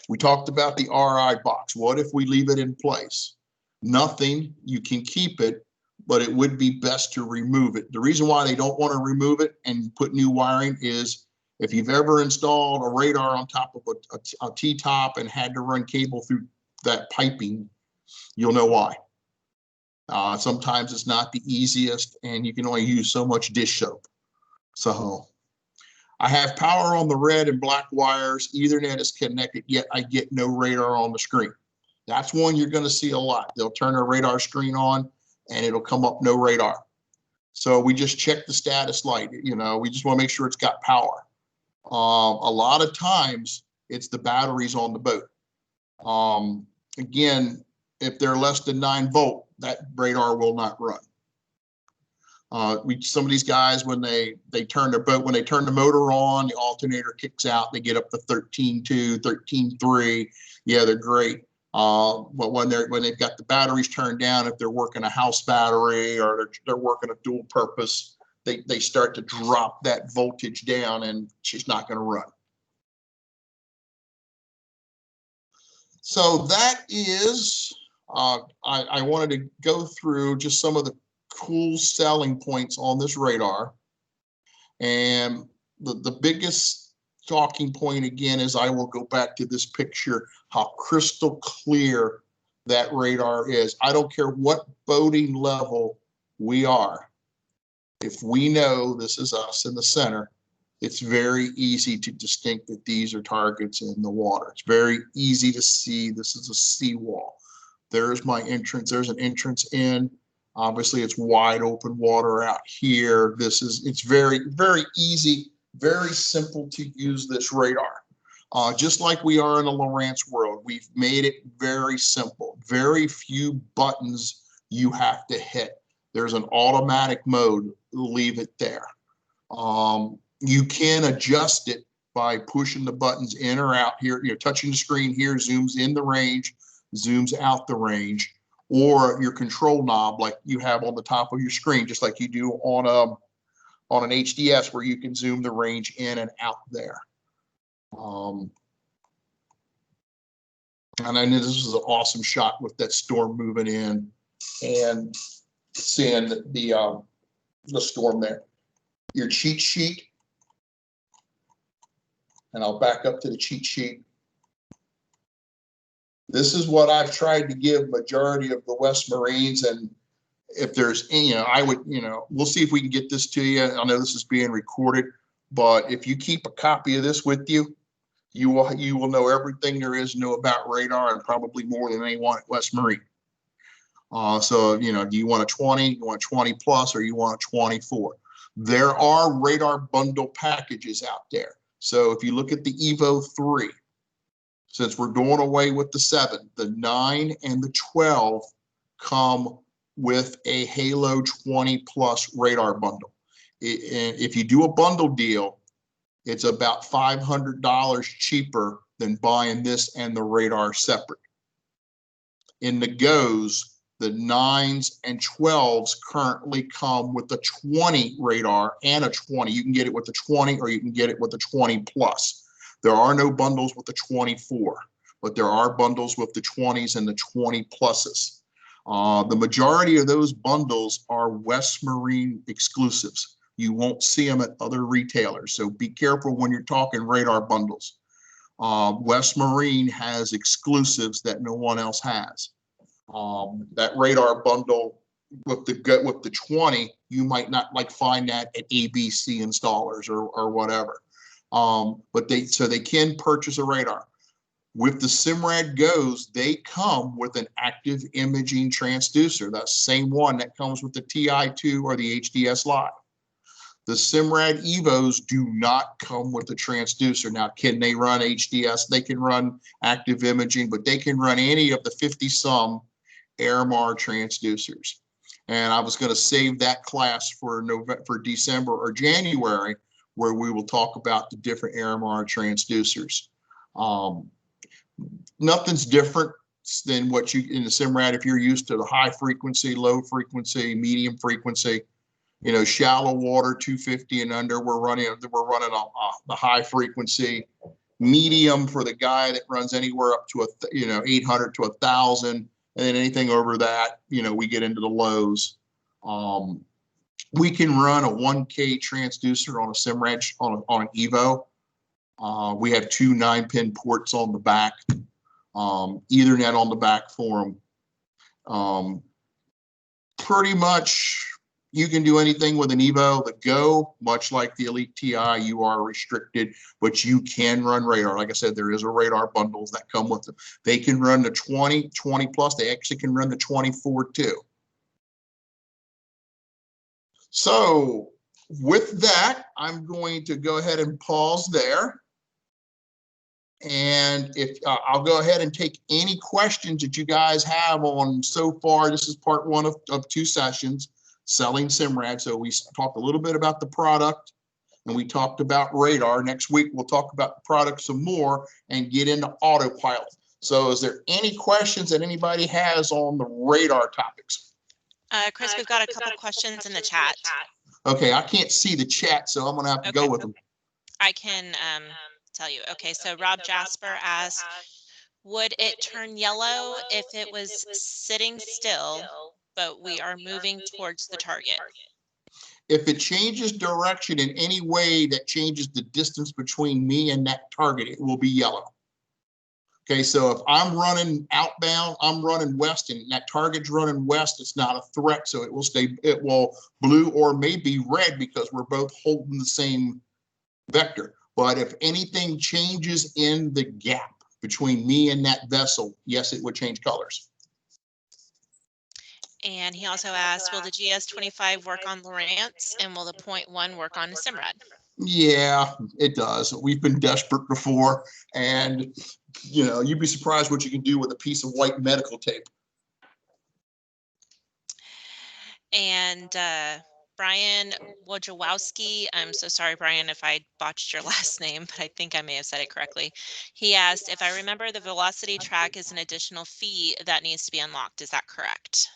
We talked about the RI box. What if we leave it in place? Nothing, you can keep it, but it would be best to remove it. The reason why they don't want to remove it and put new wiring is, if you've ever installed a radar on top of a T-top and had to run cable through that piping, you'll know why. Sometimes it's not the easiest, and you can only use so much dish soap. So I have power on the red and black wires. Ethernet is connected, yet I get no radar on the screen. That's one you're going to see a lot. They'll turn a radar screen on and it'll come up no radar. So we just check the status light. You know, we just want to make sure it's got power. A lot of times it's the batteries on the boat. Again, if they're less than 9 volt, that radar will not run. Some of these guys, when they turn their boat, when they turn the motor on, the alternator kicks out, they get up to 13.2, 13.3. Yeah, they're great. But when they've got the batteries turned down, if they're working a house battery or they're working a dual purpose, they start to drop that voltage down, and she's not going to run. So that is, I wanted to go through just some of the cool selling points on this radar. And the biggest talking point again is, I will go back to this picture, how crystal clear that radar is. I don't care what boating level we are. If we know this is us in the center, it's very easy to distinct that these are targets in the water. It's very easy to see this is a seawall. There's my entrance. There's an entrance in. Obviously, it's wide open water out here. It's very, very easy, very simple to use this radar. Just like we are in the Lowrance world, we've made it very simple. Very few buttons you have to hit. There's an automatic mode. Leave it there. You can adjust it by pushing the buttons in or out here. Touching the screen here zooms in the range, zooms out the range, or your control knob like you have on the top of your screen, just like you do on an HDS, where you can zoom the range in and out there. And I know this is an awesome shot with that storm moving in and seeing the storm there. Your cheat sheet, and I'll back up to the cheat sheet. This is what I've tried to give majority of the West Marines, and if there's any, we'll see if we can get this to you. I know this is being recorded, but if you keep a copy of this with you, you will know everything there is to know about radar, and probably more than anyone at West Marine. So, do you want a 20, you want a 20 plus, or you want a 24? There are radar bundle packages out there. So if you look at the Evo 3, since we're doing away with the 7, the 9 and the 12 come with a Halo 20 plus radar bundle. If you do a bundle deal, it's about $500 cheaper than buying this and the radar separate. In the GOs, the 9s and 12s currently come with the 20 radar and a 20. You can get it with the 20, or you can get it with the 20 plus. There are no bundles with the 24, but there are bundles with the 20s and the 20 pluses. The majority of those bundles are West Marine exclusives. You won't see them at other retailers, so be careful when you're talking radar bundles. West Marine has exclusives that no one else has. That radar bundle with the 20, you might not find that at ABC installers or whatever. But they can purchase a radar. With the Simrad GOs, they come with an active imaging transducer. That's the same one that comes with the TI2 or the HDS Live. The Simrad Evos do not come with a transducer. Now, can they run HDS? They can run active imaging, but they can run any of the 50-some Airmar transducers. And I was going to save that class for December or January, where we will talk about the different Airmar transducers. Nothing's different than what you in the Simrad. If you're used to the high frequency, low frequency, medium frequency, shallow water 250 and under, we're running the high frequency. Medium for the guy that runs anywhere up to 800 to 1,000, and then anything over that, we get into the lows. We can run a 1K transducer on a Simrad on an Evo. We have 2 9-pin ports on the back, Ethernet on the back for them. Pretty much you can do anything with an Evo. The Go, much like the Elite TI, you are restricted, but you can run radar. Like I said, there is a radar bundles that come with them. They can run the 20 plus. They actually can run the 24 too. So with that, I'm going to go ahead and pause there. And if I'll go ahead and take any questions that you guys have on so far. This is part 1 of 2 sessions, selling Simrad. So we talked a little bit about the product, and we talked about radar. Next week, we'll talk about the product some more and get into autopilot. So is there any questions that anybody has on the radar topics? Chris, we've got a couple questions in the chat. Okay, I can't see the chat, so I'm going to have to go with them. I can tell you. Okay, so Rob Jasper asked, would it turn yellow if it was sitting still, but we are moving towards the target? If it changes direction in any way that changes the distance between me and that target, it will be yellow. Okay, so if I'm running outbound, I'm running west, and that target's running west, it's not a threat. So it will stay, it will blue or maybe red because we're both holding the same vector. But if anything changes in the gap between me and that vessel, yes, it would change colors. And he also asked, will the GS25 work on Lowrance, and will the .1 work on Simrad? Yeah, it does. We've been desperate before, and you know, you'd be surprised what you can do with a piece of white medical tape. And Brian Wojciechowski, I'm so sorry, Brian, if I botched your last name, but I think I may have said it correctly. He asked, if I remember, the velocity track is an additional fee that needs to be unlocked. Is that correct?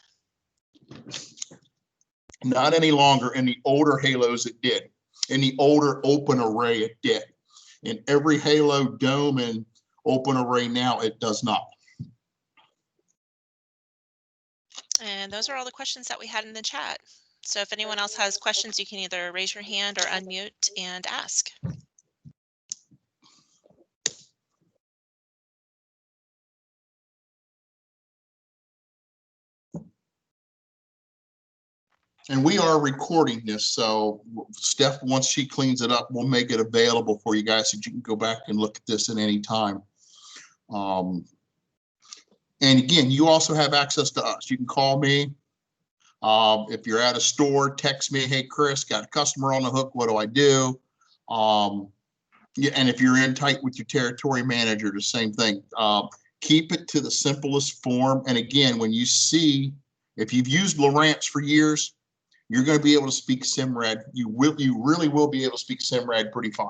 Not any longer. In the older Halos, it did. In the older open array, it did. In every Halo dome and open array now, it does not. And those are all the questions that we had in the chat. So if anyone else has questions, you can either raise your hand or unmute and ask. And we are recording this, so Steph, once she cleans it up, we'll make it available for you guys so you can go back and look at this at any time. And again, you also have access to us. You can call me. If you're at a store, text me, hey, Chris, got a customer on the hook. What do I do? Yeah, and if you're in tight with your territory manager, the same thing. Keep it to the simplest form. And again, when you see, if you've used Lowrance for years, you're going to be able to speak Simrad. You really will be able to speak Simrad pretty fine.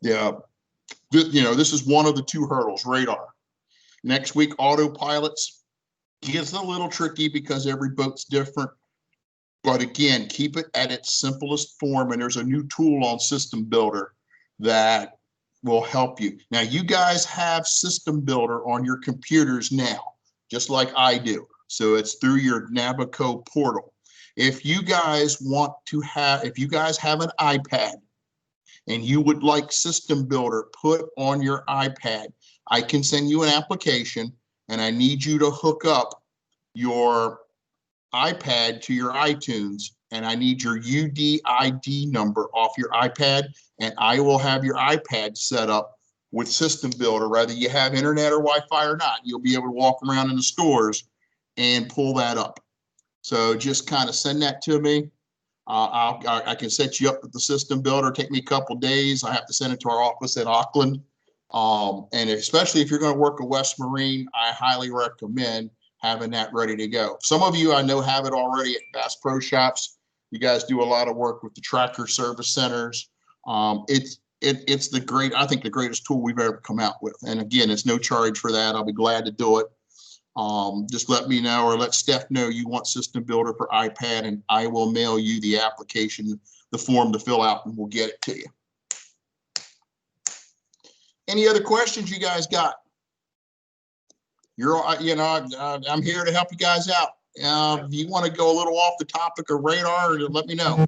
Yeah, you know, this is one of the two hurdles, radar. Next week, autopilots gets a little tricky because every boat's different. But again, keep it at its simplest form. And there's a new tool on System Builder that will help you. Now, you guys have System Builder on your computers now, just like I do. So it's through your Navico portal. If you guys want to have, if you guys have an iPad and you would like System Builder put on your iPad, I can send you an application, and I need you to hook up your iPad to your iTunes, and I need your UDID number off your iPad, and I will have your iPad set up with System Builder. Whether you have internet or Wi-Fi or not, you'll be able to walk around in the stores and pull that up. So just kind of send that to me. I can set you up with the System Builder. Take me a couple days. I have to send it to our office in Auckland. And especially if you're going to work a West Marine, I highly recommend having that ready to go. Some of you I know have it already at Bass Pro Shops. You guys do a lot of work with the tracker service centers. It's I think the greatest tool we've ever come out with. And again, it's no charge for that. I'll be glad to do it. Just let me know, or let Steph know you want System Builder for iPad, and I will mail you the application, the form to fill out, and we'll get it to you. Any other questions you guys got? I'm here to help you guys out. If you want to go a little off the topic of radar, let me know.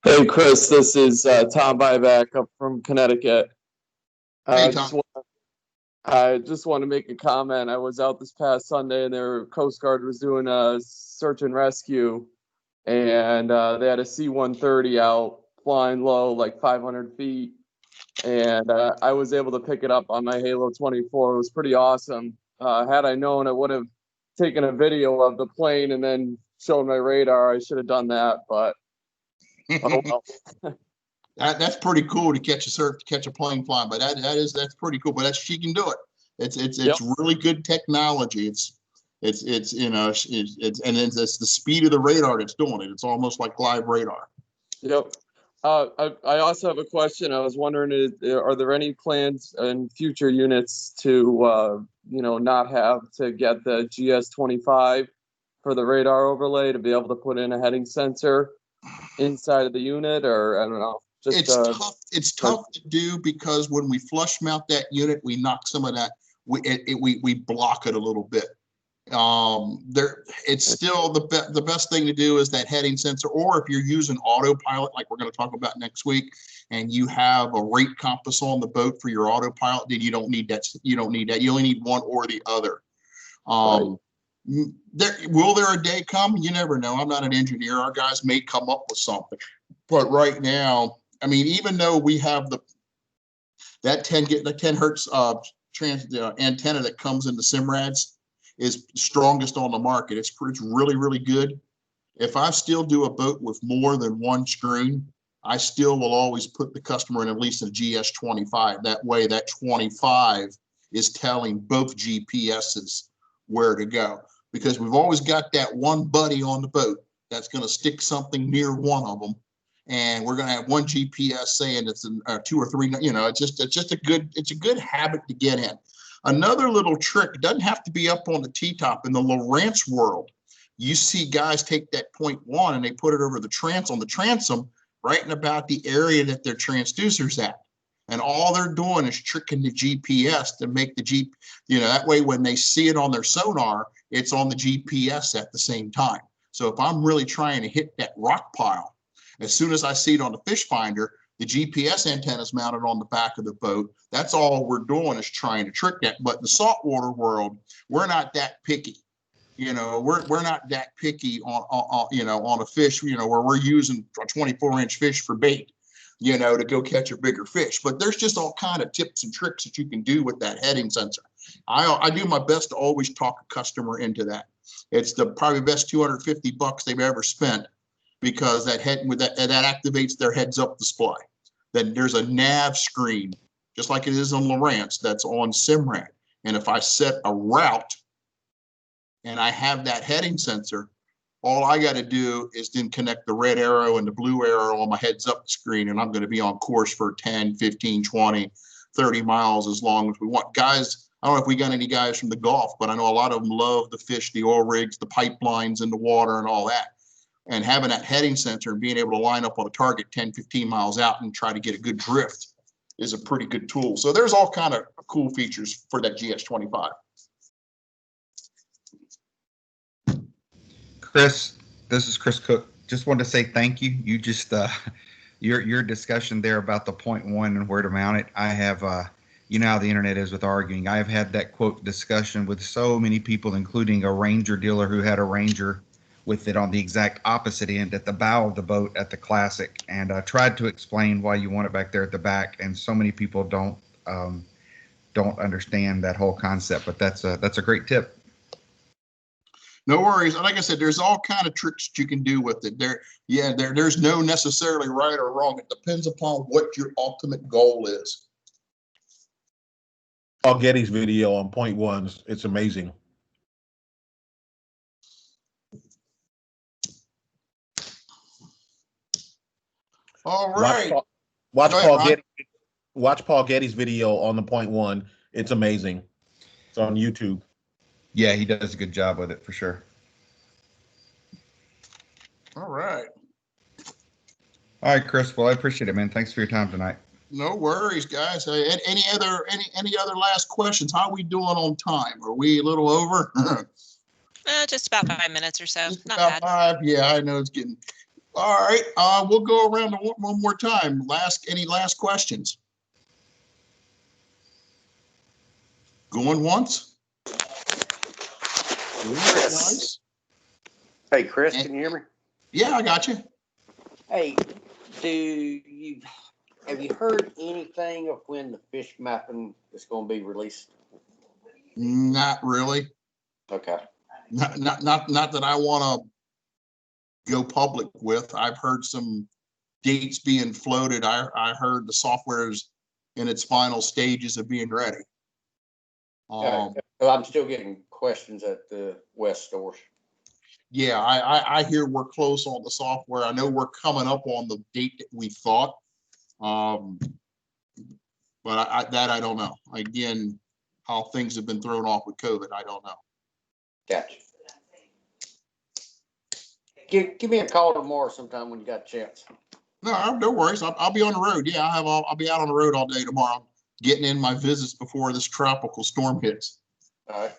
Hey, Chris, this is Tom Byback up from Connecticut. Hey, Tom. I just want to make a comment. I was out this past Sunday, and their Coast Guard was doing a search and rescue, and they had a C-130 out flying low, like 500 feet, and I was able to pick it up on my Halo 24. It was pretty awesome. Had I known, I would have taken a video of the plane and then shown my radar. I should have done that, but oh well. That's pretty cool to catch a plane flying, but that's pretty cool. But she can do it. It's really good technology. It's the speed of the radar that's doing it. It's almost like live radar. Yep. I also have a question. I was wondering, are there any plans in future units to not have to get the GS25 for the radar overlay to be able to put in a heading sensor inside of the unit, or I don't know. It's tough to do because when we flush mount that unit, we knock some of that. We block it a little bit. It's still the best thing to do is that heading sensor, or if you're using autopilot, like we're going to talk about next week, and you have a rate compass on the boat for your autopilot, then you don't need that. You don't need that. You only need one or the other. Will there a day come? You never know. I'm not an engineer. Our guys may come up with something, but right now, I mean, even though we have that 10 hertz antenna that comes in the Simrads is strongest on the market. It's really, really good. If I still do a boat with more than one screen, I still will always put the customer in at least a GS25. That way, that 25 is telling both GPSs where to go, because we've always got that one buddy on the boat that's going to stick something near one of them, and we're going to have one GPS saying it's two or three. You know, it's a good habit to get in. Another little trick, doesn't have to be up on the T-top. In the Lowrance world, you see guys take that 0.1 and they put it over on the transom right in about the area that their transducer's at. And all they're doing is tricking the GPS to make that way when they see it on their sonar, it's on the GPS at the same time. So if I'm really trying to hit that rock pile, as soon as I see it on the fish finder, the GPS antenna is mounted on the back of the boat. That's all we're doing is trying to trick that. But in the saltwater world, we're not that picky. You know, we're not that picky on a fish, where we're using a 24-inch fish for bait, to go catch a bigger fish. But there's just all kind of tips and tricks that you can do with that heading sensor. I do my best to always talk a customer into that. It's the probably best $250 they've ever spent, because that activates their heads up display. Then there's a nav screen, just like it is on Lowrance, that's on Simrad. And if I set a route and I have that heading sensor, all I got to do is then connect the red arrow and the blue arrow on my heads up screen, and I'm going to be on course for 10, 15, 20, 30 miles as long as we want. Guys, I don't know if we got any guys from the Gulf, but I know a lot of them love the fish, the oil rigs, the pipelines in the water and all that. And having that heading sensor and being able to line up on a target 10, 15 miles out and try to get a good drift is a pretty good tool. So there's all kind of cool features for that GS25. Chris, this is Chris Cook. Just wanted to say thank you. You just your discussion there about the 0.1 and where to mount it. I have you know how the internet is with arguing. I have had that quote discussion with so many people, including a Ranger dealer who had a Ranger with it on the exact opposite end at the bow of the boat at the Classic, and I tried to explain why you want it back there at the back, and so many people don't understand that whole concept. But that's a great tip. No worries. Like I said, there's all kind of tricks you can do with it. There's no necessarily right or wrong. It depends upon what your ultimate goal is. Paul Getty's video on 0.1s, it's amazing. All right. Watch Paul Getty's video on the 0.1. It's amazing. It's on YouTube. Yeah, he does a good job with it for sure. All right. All right, Chris. Well, I appreciate it, man. Thanks for your time tonight. No worries, guys. Any other last questions? How are we doing on time? Are we a little over? Just about 5 minutes or so. Just Not about bad. 5. Yeah, I know it's getting. All right. We'll go around one more time. Any last questions? Going once. Chris. Hey, Chris, can you hear me? Yeah, I got you. Hey, have you heard anything of when the fish mapping is going to be released? Not really. Okay. Not that I want to go public with. I've heard some dates being floated. I heard the software is in its final stages of being ready. Well, I'm still getting questions at the West stores. Yeah, I hear we're close on the software. I know we're coming up on the date that we thought. But I don't know. Again, how things have been thrown off with COVID, I don't know. Gotcha. Give me a call tomorrow sometime when you got a chance. No worries. I'll be on the road. Yeah, I'll be out on the road all day tomorrow, getting in my visits before this tropical storm hits. All right.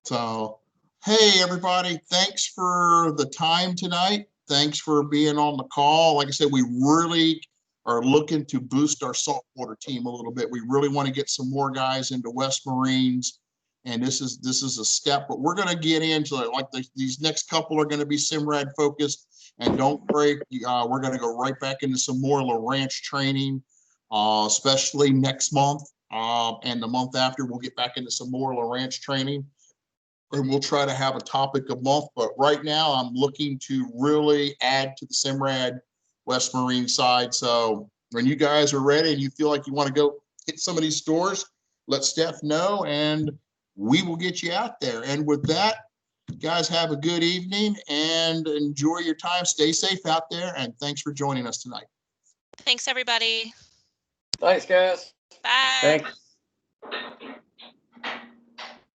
So, hey, everybody, thanks for the time tonight. Thanks for being on the call. Like I said, we really are looking to boost our saltwater team a little bit. We really want to get some more guys into West Marines. And this is a step, but we're going to get into like these next couple are going to be Simrad focused. And don't break, we're going to go right back into some more La Ranch training, especially next month. And the month after, we'll get back into some more La Ranch training. And we'll try to have a topic a month. But right now, I'm looking to really add to the Simrad West Marine side. So when you guys are ready and you feel like you want to go hit some of these stores, let Steph know and we will get you out there. And with that, guys, have a good evening and enjoy your time. Stay safe out there. And thanks for joining us tonight. Thanks, everybody. Thanks, guys. Bye. Thanks.